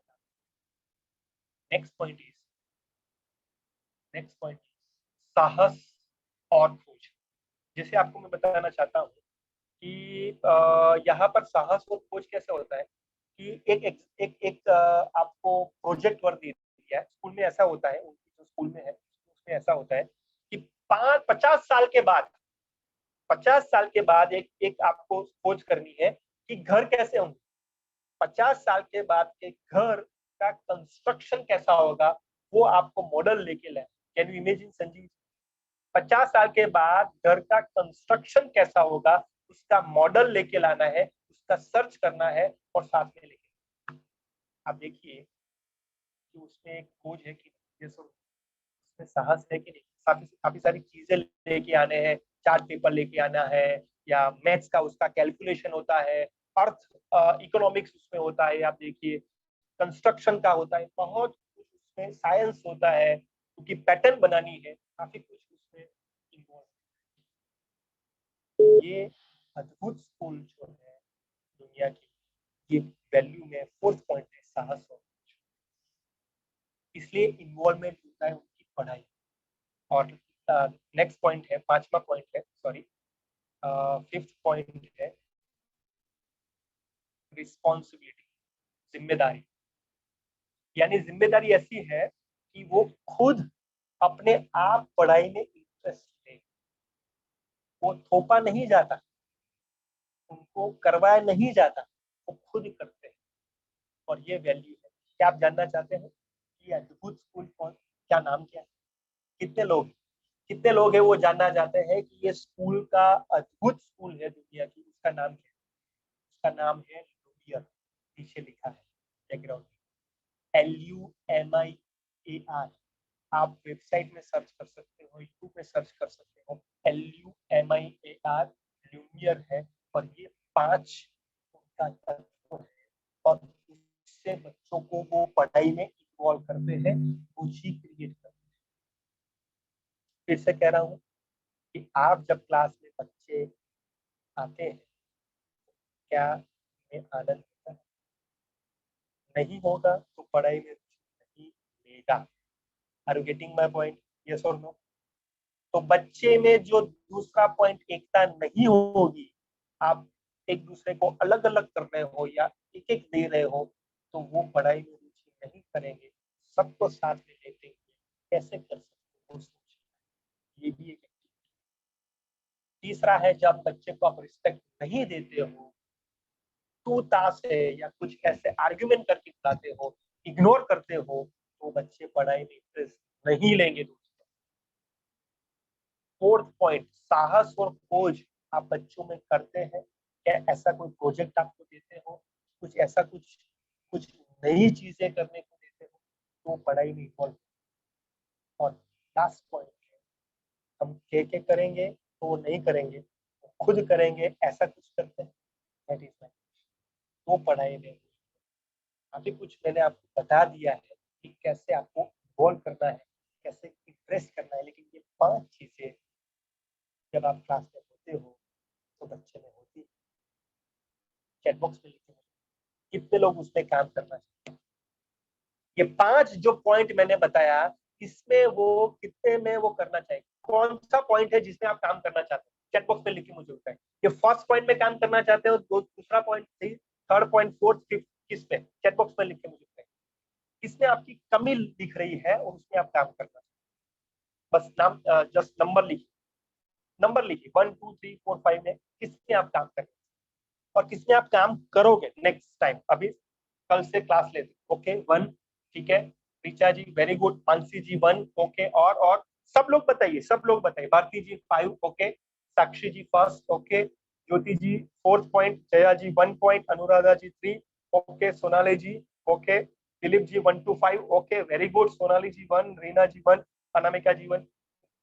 नेक्स्ट पॉइंट इज साहस और खोज। जैसे आपको मैं बताना चाहता हूँ कि यहाँ पर साहस और खोज कैसे होता है कि एक आपको प्रोजेक्ट वर्क दे दिया है। स्कूल में ऐसा होता है, उनकी जो स्कूल में है उसमें ऐसा होता है कि 50 साल के बाद 50 साल के बाद एक आपको खोज करनी है कि घर कैसे होंगे। 50 साल के बाद के घर का कंस्ट्रक्शन कैसा होगा, वो आपको मॉडल लेके लाए। Can you imagine Sanjeev? 50 साल के बाद घर का कंस्ट्रक्शन कैसा होगा, उसका मॉडल लेके लाना है, उसका सर्च करना है और साथ में लेके। आप देखिए कि उसमें एक खोज है कि नहीं, उसमें साहस है कि नहीं। काफी सारी चीजें लेके आने हैं, चार्ट पेपर लेके आना है, या मैथ्स का उसका कैलकुलेशन होता है, अर्थ इकोनॉमिक्स उसमें होता है, आप देखिए कंस्ट्रक्शन का होता है, बहुत कुछ उसमें साइंस होता है, क्योंकि पैटर्न बनानी है, काफी कुछ उसमें इन्वॉल्व। ये अद्भुत स्कूल जो है दुनिया की, ये वैल्यू में 4th पॉइंट है, साहस और खोज। इसलिए इन्वॉल्वमेंट होता है उनकी पढ़ाई। और नेक्स्ट पॉइंट है, 5वां पॉइंट है, सॉरी 5th पॉइंट है रिस्पॉन्सिबिलिटी, जिम्मेदारी। यानी जिम्मेदारी ऐसी है कि वो खुद अपने आप पढ़ाई में इंटरेस्ट ले, वो थोपा नहीं जाता, उनको करवाया नहीं जाता, वो खुद करते हैं। और ये वैल्यू है। क्या आप जानना चाहते हैं कि अद्भुत स्कूल कौन, क्या नाम क्या है, कितने लोग हैं वो जानना चाहते हैं कि ये स्कूल का अद्भुत स्कूल है दुनिया की, उसका नाम क्या है? उसका नाम है लुमियर। पीछे लिखा है बैकग्राउंड में, LUMIAR। आप वेबसाइट में सर्च कर सकते हो, यूट्यूब में सर्च कर सकते हो, LUMIAR लुमियर है। और ये 5 उनका तत्व है, और उससे बच्चों को वो पढ़ाई में इन्वॉल्व करते हैं, रुचि क्रिएट करते हैं। फिर से कह रहा हूँ कि आप जब क्लास में बच्चे आते हैं, क्या उन्हें आनंद होता है? नहीं होगा तो पढ़ाई में रुचि नहीं लेगा। Are you getting my point? Yes or no? तो बच्चे में जो दूसरा पॉइंट, एकता नहीं होगी, आप एक दूसरे को अलग अलग कर रहे हो या एक एक दे रहे हो, तो वो पढ़ाई में रुचि नहीं करेंगे। सबको साथ में लेते हुए कैसे कर सकते हो, सोचिए। ये भी एक। तीसरा है, जब बच्चे को आप रिस्पेक्ट नहीं देते हो, तू ताश है या कुछ ऐसे आर्ग्यूमेंट करके बुलाते हो, इग्नोर करते हो, तो बच्चे पढ़ाई में इंटरेस्ट नहीं लेंगे। 4th पॉइंट, साहस और खोज आप बच्चों में करते हैं क्या? ऐसा कोई प्रोजेक्ट आपको देते हो, कुछ ऐसा कुछ नई चीजें करने को देते हो, तो पढ़ाई में इन्वॉल्व। और लास्ट पॉइंट है, हम के करेंगे तो वो नहीं करेंगे, खुद करेंगे, ऐसा कुछ करते हैं, दैट इज वो पढ़ाई में। काफी कुछ मैंने आपको बता दिया है कि कैसे आपको इन्वॉल्व करना है, कैसे इंटरेस्ट करना है, लेकिन ये 5 चीजें जब आप क्लास में होते हो तो बच्चे में होती है। चैट बॉक्स में लिखे कितने लोग उस पर काम करना चाहते हैं? ये 5 जो पॉइंट मैंने बताया, इसमें वो कितने में वो करना चाहिए? कौन सा पॉइंट है जिसमें आप काम करना चाहते हैं? चैट बॉक्स में लिखिए, मुझे बताएं। ये फर्स्ट पॉइंट में काम करना चाहते हो, दूसरा point, 3rd point, 4th, 5th, किस पे? चैट बॉक्स में लिखिए, मुझे बताएं किसमें आपकी कमी दिख रही है और उसमें आप काम करना चाहते हैं। बस नाम, जस्ट नंबर लिखिए, 1 2 3 4 5 में किसमें आप काम करेंगे और किसमें आप काम करोगे नेक्स्ट टाइम। अभी कल से क्लास लेते, ओके 1, ठीक है। Richa ji very good, Mansi ji 1, okay. और सब लोग बताइए, Bharti ji 5, okay. Sakshi ji 1st, okay. Jyoti ji 4th point, Jaya ji 1 point, Anuradha ji 3, okay. Sonali ji, okay. Dilip ji 1 to 5, okay, very good. Sonali ji 1, Reena ji 1, Anamika ji 1।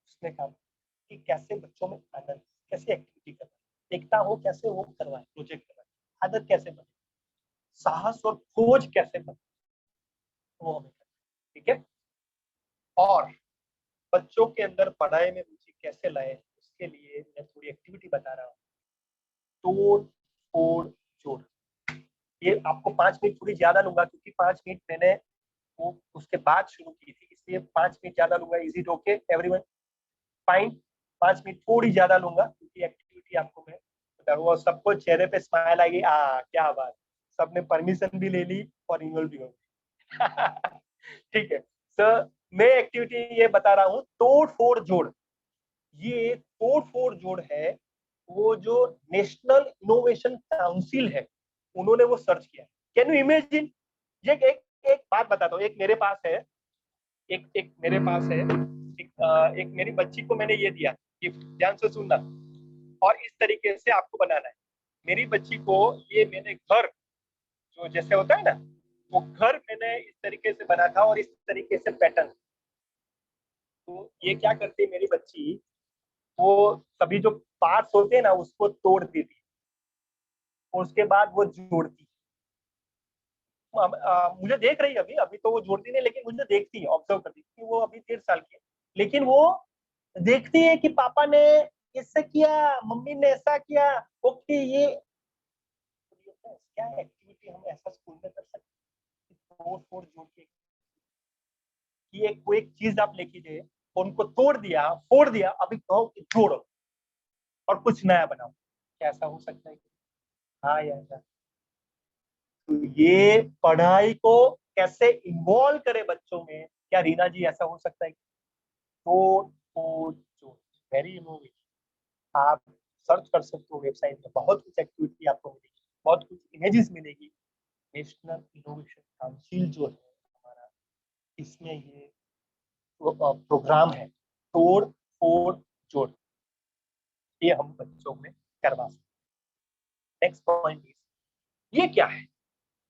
उसने कहा कि कैसे बच्चों में आनंद, कैसे एक्टिविटी करना, देखता हो कैसे वो करवाए, प्रोजेक्ट करवाए, आदत कैसे बने, साहस और खोज कैसे बने, वो हमें करना, ठीक है। और बच्चों के अंदर पढ़ाई में रुचि कैसे लाए, उसके लिए मैं थोड़ी एक्टिविटी बता रहा हूँ। तोड़ फोड़ जोड़, ये आपको 5 मिनट थोड़ी ज्यादा लूंगा, क्योंकि 5 मिनट मैंने वो उसके बाद शुरू की थी, इसलिए 5 मिनट ज्यादा लूंगा। Is it okay everyone? Fine? 5 minute थोड़ी ज्यादा लूंगा क्योंकि एक्टिविटी आपको मैं बताऊंगा। सबको चेहरे पे स्माइल आएगी, क्या बात, सबने परमिशन भी ले ली और इन्वॉल्व भी हो गए। ठीक है सर, मैं एक्टिविटी ये बता रहा हूँ, तोड़ फोड़ जोड़। ये तोड़ फोड़ जोड़ है, वो जो नेशनल इनोवेशन काउंसिल है उन्होंने वो सर्च किया। Can you imagine? ये एक बात बताता हूँ, एक मेरे पास है, एक मेरे पास है, एक मेरी बच्ची को मैंने ये दिया कि ध्यान से सुनना, और इस तरीके से आपको बनाना है। मेरी बच्ची को ये मैंने घर जो जैसे होता है ना, वो घर मैंने इस तरीके से बना था और इस तरीके से पैटर्न। तो ये क्या करती है मेरी बच्ची, वो सभी जो पार्ट्स होते हैं ना उसको तोड़ देती है और उसके बाद वो जोड़ती। मुझे देख रही है अभी अभी तो वो जोड़ती नहीं, लेकिन मुझे देखती है, ऑब्जर्व करती है। वो अभी 13 साल की है, लेकिन वो देखती है कि पापा ने इससे किया, मम्मी ने ऐसा किया। ओके, ये क्या एक्टिविटी हम ऐसा स्कूल में कर सकते हैं? तोड़ फोड़ जोड़ के कि कोई एक चीज आप लेके गए, उनको तोड़ दिया, फोड़ दिया, अभी कहो कि जोड़ो और कुछ नया बनाओ। क्या ऐसा हो सकता है? हाँ यार, तो ये पढ़ाई को कैसे इन्वॉल्व करे बच्चों में, क्या रीना जी ऐसा हो सकता है? तो जो वेरी इनोवेटिव, आप सर्च कर सकते हो वेबसाइट में, बहुत कुछ एक्टिविटी आपको मिलेगी, बहुत कुछ इमेजेस मिलेगी। नेशनल इनोवेशन काउंसिल जो है हमारा, इसमें ये प्रोग्राम है तोड़ फोड़ जोड़, ये हम बच्चों में करवा सकते। नेक्स्ट पॉइंट, ये क्या है?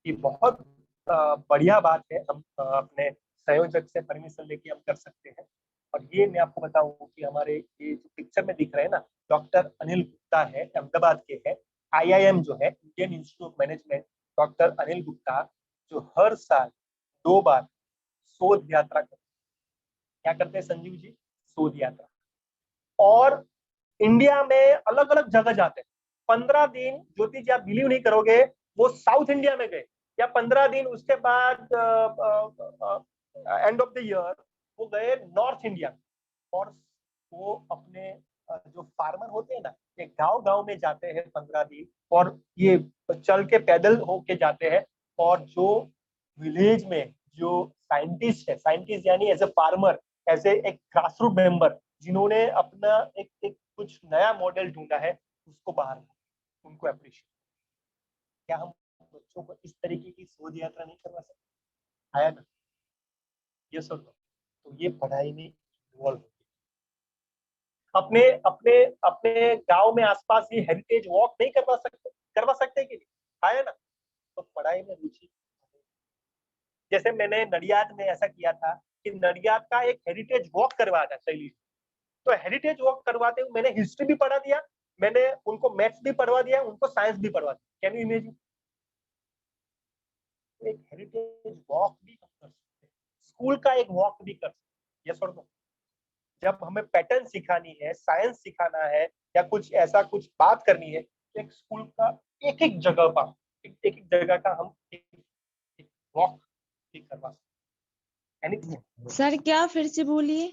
ये बहुत बढ़िया बात है, हम अपने संयोजक से परमिशन लेके हम कर सकते हैं। और ये मैं आपको बताऊं कि हमारे ये जो पिक्चर में दिख रहे हैं ना, डॉक्टर अनिल गुप्ता है, अहमदाबाद के हैं। IIM जो है, Indian institute of management, doctor Anil Gupta, जो हर साल 2 बार शोध यात्रा करते हैं। क्या करते हैं संजीव जी? शोध यात्रा। और इंडिया में अलग अलग जगह जाते हैं। 15 दिन, ज्योति जी आप बिलीव नहीं करोगे, वो साउथ इंडिया में गए, या 15 दिन उसके बाद एंड ऑफ द ईयर वो गए नॉर्थ इंडिया। और वो अपने जो फार्मर होते हैं ना, ये गांव गांव में जाते हैं 15 दिन, और ये चल के पैदल होके जाते हैं। और जो विलेज में जो साइंटिस्ट है, साइंटिस्ट यानी as a farmer, as a एक ग्रासरूट मेंबर, जिन्होंने अपना एक कुछ नया मॉडल ढूंढा है, उसको बाहर उनको अप्रिशिएट। क्या हम बच्चों को इस तरीके की शोध यात्रा नहीं करवा सकते? आया ना? ये सब तो ये पढ़ाई में इन्वॉल्व होती है। अपने अपने अपने गांव में आसपास ये हेरिटेज वॉक नहीं करवा सकते कि नहीं? आया ना? तो पढ़ाई में रुचि। जैसे मैंने नडियाद में ऐसा किया था कि नडियाद का एक हेरिटेज वॉक करवाया था शैली। तो हेरिटेज वॉक करवाते हुए मैंने हिस्ट्री भी पढ़ा दिया, मैंने उनको मैथ्स भी पढ़वा दिया, उनको साइंस भी पढ़वा दिया। Can you imagine? एक हेरिटेज वॉक भी हम कर सकते हैं, स्कूल का एक वॉक भी कर सकते हैं। Yes or no? जब हमें पैटर्न सिखानी है, साइंस सिखाना है, या कुछ ऐसा कुछ बात करनी है, एक स्कूल का एक एक जगह का एक जगह का हम एक वॉक भी करवा सकते हैं। सर क्या फिर से बोलिए?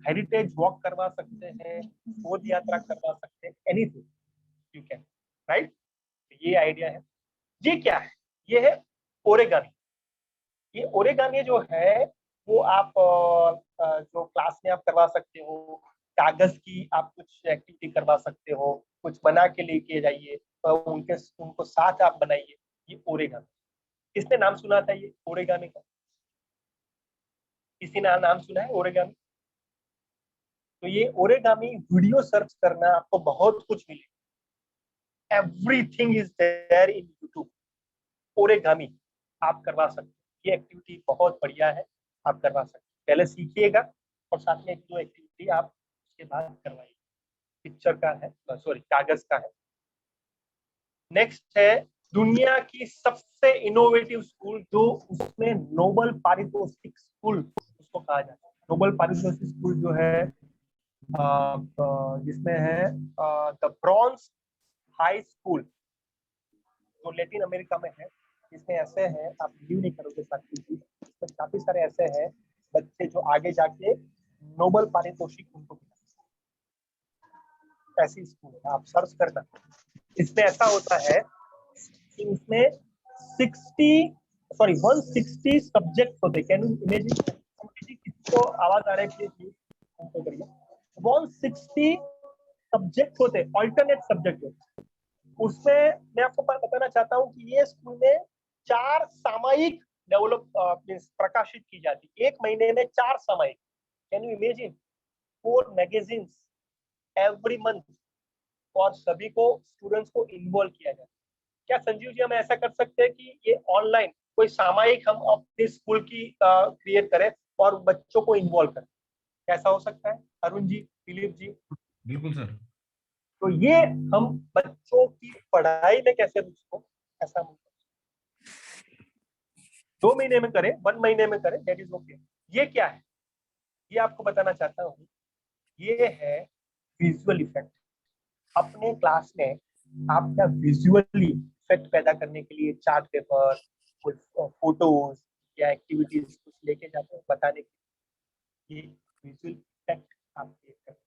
हेरिटेज वॉक करवा सकते हैं, शोध यात्रा करवा सकते हैं, एनीथिंग यू कैन, राइट? ये आइडिया है। ये क्या है? ये है ओरिगामी। ये ओरिगामी जो है वो आप जो क्लास में आप करवा सकते हो, कागज की आप कुछ एक्टिविटी करवा सकते हो, कुछ बना के लेके जाइए, उनको साथ आप बनाइए। ये ओरिगामी। किसने नाम सुना था ये ओरिगामी का? किसी ने नाम सुना है ओरिगामी? तो ये ओरिगामी वीडियो सर्च करना, आपको बहुत कुछ मिले। Everything is there in YouTube. Origami आप करवा सकते हैं। ये एक्टिविटी बहुत बढ़िया है, आप करवा सकते हैं। पहले सीखिएगा और साथ में एक दो एक्टिविटी आप उसके बाद करवाइए। पिक्चर का है, सॉरी कागज का है। नेक्स्ट है दुनिया की सबसे इनोवेटिव स्कूल, जो उसमें नोबेल पारितोषिक स्कूल उसको कहा जाता है। नोबेल पारितोषिक स्कूल जो है जिसमें है द ब्रॉन्ज हाई स्कूल, जो लैटिन अमेरिका में है। इसमें ऐसे हैं, आप बिलीव नहीं करोगे साथी जी, इसमें काफी सारे ऐसे हैं बच्चे जो आगे जाके नोबल पारितोषिक उनको मिला। ऐसी स्कूल है, आप सर्च करना। इसमें ऐसा होता है कि इसमें 160 सब्जेक्ट होते। Can you imagine? किसको आवाज आ रहा है प्लीज हमको करिए। 160 सब्जेक्ट होते, ऑल्टरनेट सब्जेक्ट होते। उसमें मैं आपको बताना चाहता हूँ कि ये स्कूल में 4 सामयिक डेवलप प्रकाशित की जाती, एक महीने में 4 सामयिक। Can you imagine? 4 magazines every month, और सभी को स्टूडेंट्स को इन्वॉल्व किया जाए। क्या संजीव जी हम ऐसा कर सकते हैं कि ये ऑनलाइन कोई सामयिक हम अपने स्कूल की क्रिएट करें और बच्चों को इन्वॉल्व करें? कैसा हो सकता है अरुण जी, दिलीप जी? बिल्कुल सर। तो ये हम बच्चों की पढ़ाई में कैसे रुचि हो, ऐसा हम 2 महीने में करें, 1 महीने में करें, दैट इज ओके। ये क्या है, ये आपको बताना चाहता हूँ। ये है विजुअल इफेक्ट। अपने क्लास में आप क्या विजुअली इफेक्ट पैदा करने के लिए चार्ट पेपर, कुछ फोटोज या एक्टिविटीज कुछ लेके जाते हैं बताने के लिए। विजुअल इफेक्ट आप देख सकते हैं।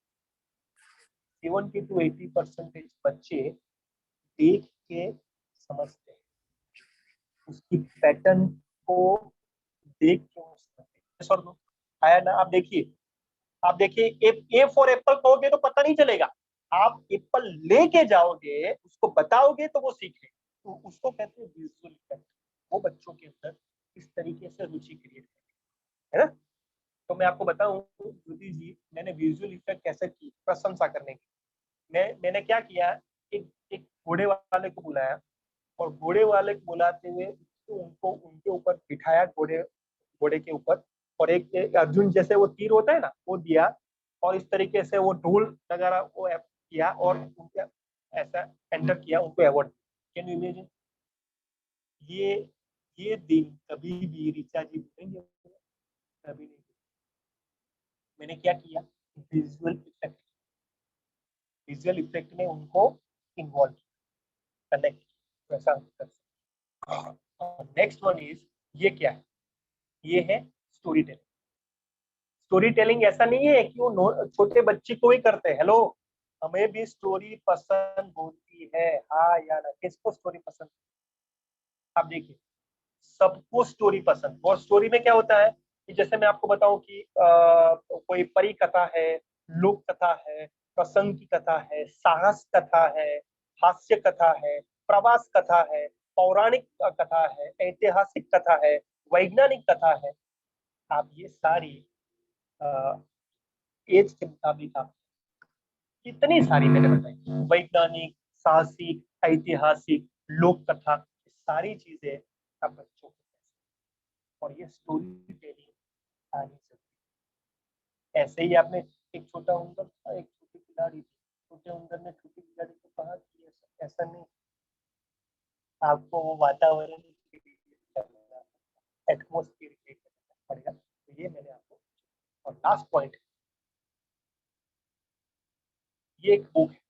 70 to 80% बच्चे देख के समझते हैं, उसकी पैटर्न को देख के वो समझते हैं। आया ना? आप देखिए ए फॉर एप्पल कहोगे तो पता नहीं चलेगा, आप एप्पल लेके जाओगे, उसको बताओगे तो वो सीखे। तो उसको कहते हैं विजुअल इफेक्ट। वो बच्चों के अंदर इस तरीके से रुचि क्रिएट है ना। तो मैं आपको बताऊं ज्योति जी, मैंने विजुअल इफेक्ट कैसे की प्रशंसा करने की। मैंने क्या किया, एक घोड़े वाले को बुलाया, और घोड़े वाले को बुलाते हुए उनको उनके ऊपर बिठाया, घोड़े के ऊपर, और एक अर्जुन जैसे वो तीर होता है ना, वो दिया, और इस तरीके से वो ढोल नगारा वो किया, और उनके ऐसा एंटर किया, उनको अवार्ड। Can you imagine? ये दिन कभी भी ऋचा जी भूलेंगे? कभी नहीं। मैंने क्या किया, विजुअल इफेक्ट में उनको इन्वॉल्व किया, कनेक्ट किया, वैसा कर सकते। नेक्स्ट वन इज, ये क्या है? ये है स्टोरी टेलिंग। स्टोरी टेलिंग ऐसा नहीं है कि वो छोटे बच्चे को ही करते हैं। हेलो, हमें भी स्टोरी पसंद होती है, हाँ या ना? किसको स्टोरी पसंद? आप देखिए, सबको स्टोरी पसंद। और स्टोरी में क्या होता है कि जैसे मैं आपको बताऊं कि कोई परी कथा है, लोक कथा है, प्रसंग की कथा है, साहस कथा है, हास्य कथा है, प्रवास कथा है, पौराणिक कथा है, ऐतिहासिक कथा है, वैज्ञानिक कथा है। आप ये सारी एज के मुताबिक आप कितनी सारी मैंने बताई, वैज्ञानिक, साहसिक, ऐतिहासिक, लोक कथा, सारी चीजें आप बच्चों को, और ये स्टोरी टेलिंग आनी चाहिए। ऐसे ही आपने एक छोटा उंदर था, एक छोटी खिलाड़ी थी, छोटे उंदर ने छोटी खिलाड़ी को कहा कि ऐसा नहीं, आपको वो वातावरण एटमोस्फियर क्रिएट करना पड़ेगा। तो ये मैंने आपको। और लास्ट पॉइंट, ये एक बुक है,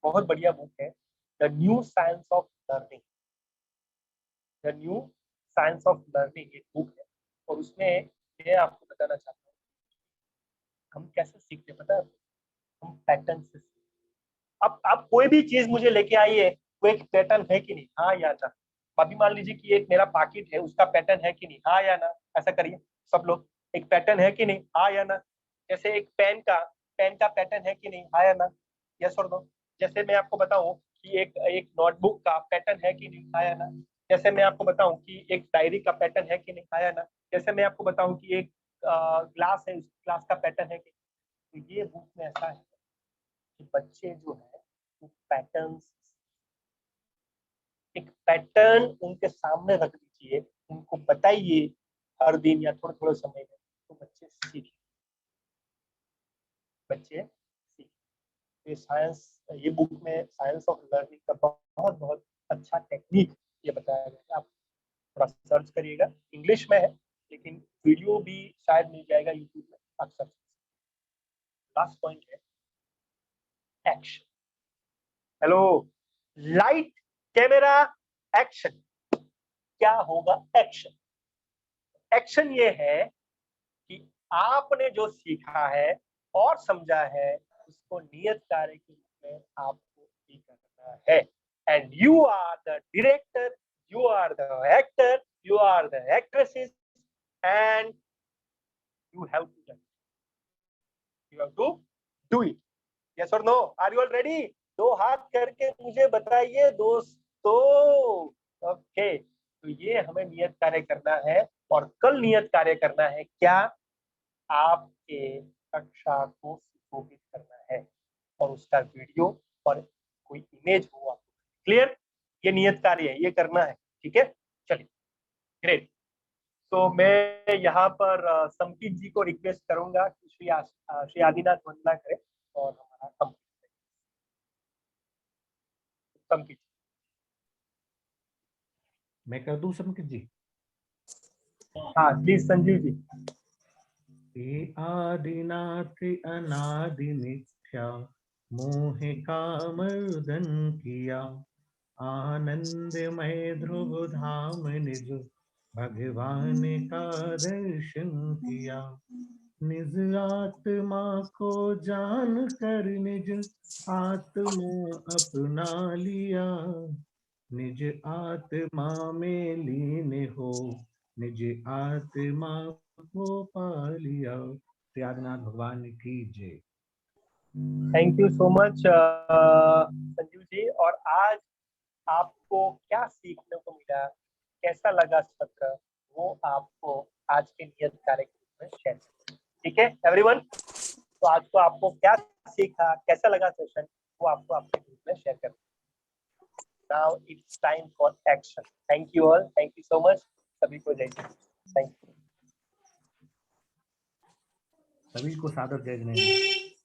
बहुत बढ़िया बुक है, the new science of learning. The new science of learning एक बुक है, और उसमें मैं आपको बताना चाहता हूँ हम कैसे सीखते, पता है? हम पैटर्न से। अब आप कोई भी चीज मुझे लेके आइए, वो एक पैटर्न है कि नहीं, हाँ या ना? अभी मान लीजिए कि एक मेरा पैकेट है, उसका पैटर्न है कि नहीं, हाँ या ना? ऐसा करिए सब लोग, एक पैटर्न है कि नहीं, हाँ या ना? जैसे एक पेन का पैटर्न है कि नहीं, हाँ या ना? Yes or no? जैसे मैं आपको बताऊं कि एक नोटबुक का पैटर्न है कि नहीं, हाँ या ना? जैसे मैं आपको बताऊं कि एक डायरी का पैटर्न है कि नहीं, हाँ या ना? जैसे मैं आपको बताऊं कि एक ग्लास है, उस ग्लास का पैटर्न है कि नहीं। तो ये बुक में ऐसा है कि बच्चे जो है वो पैटर्न्स, एक पैटर्न उनके सामने रख दीजिए, उनको बताइए हर दिन या थोड़े थोड़े समय में, तो बच्चे सीखें। ये साइंस, ये बुक में साइंस ऑफ लर्निंग का बहुत बहुत अच्छा टेक्निक ये बताया गया है। आप थोड़ा सर्च करिएगा, इंग्लिश में है, लेकिन वीडियो भी शायद मिल जाएगा यूट्यूब में, आप सर्च। लास्ट पॉइंट है action. Hello, light camera action. क्या होगा एक्शन? एक्शन ये है कि आपने जो सीखा है और समझा है उसको नियत कार्य के रूप में आपको भी करना है। And you are the director, you are the actor, you are the actresses and you have to judge. You have to do it. Yes or no? Are you all ready? 2 हाथ करके मुझे बताइए दोस्तों। ओके, तो ये हमें नियत कार्य करना है और कल नियत कार्य करना है क्या? आपके कक्षा को सुशोभित करना है और उसका वीडियो और कोई इमेज हो आपको। क्लियर? ये नियत कार्य है, ये करना है। ठीक है, चलिए, ग्रेट। तो मैं यहाँ पर संकित जी को रिक्वेस्ट करूंगा कि श्री आदिनाथ वंदना करें और हमारा कंप्लीट करें। संकित मैं कर दूं संकित जी? हाँ प्लीज संजीव जी। हे आदिनाथ अनादि मिथ्या मोह कामर्दन किया, आनंदमय ध्रुव धाम निज भगवान का दर्शन किया। निज आत्मा को जान कर निज आत्मा अपना लिया, निज आत्मा में लीन हो निज आत्मा को पा लिया। श्री आदिनाथ भगवान की जय। Thank you so much Sanjeev ji. और आज आपको क्या सीखने को मिला, कैसा लगा सत्र, वो आपको आज के नियत कार्य के रूप में शेयर करें। ठीक है एवरीवन? तो आज को आपको क्या सीखा, कैसा लगा सेशन, वो आपको अपने ग्रुप में शेयर करें। Now it's time for action. Thank you all. Thank you so much. सभी को जय हिंद। Thank you. सभी को सादर जय जनेन्द्र।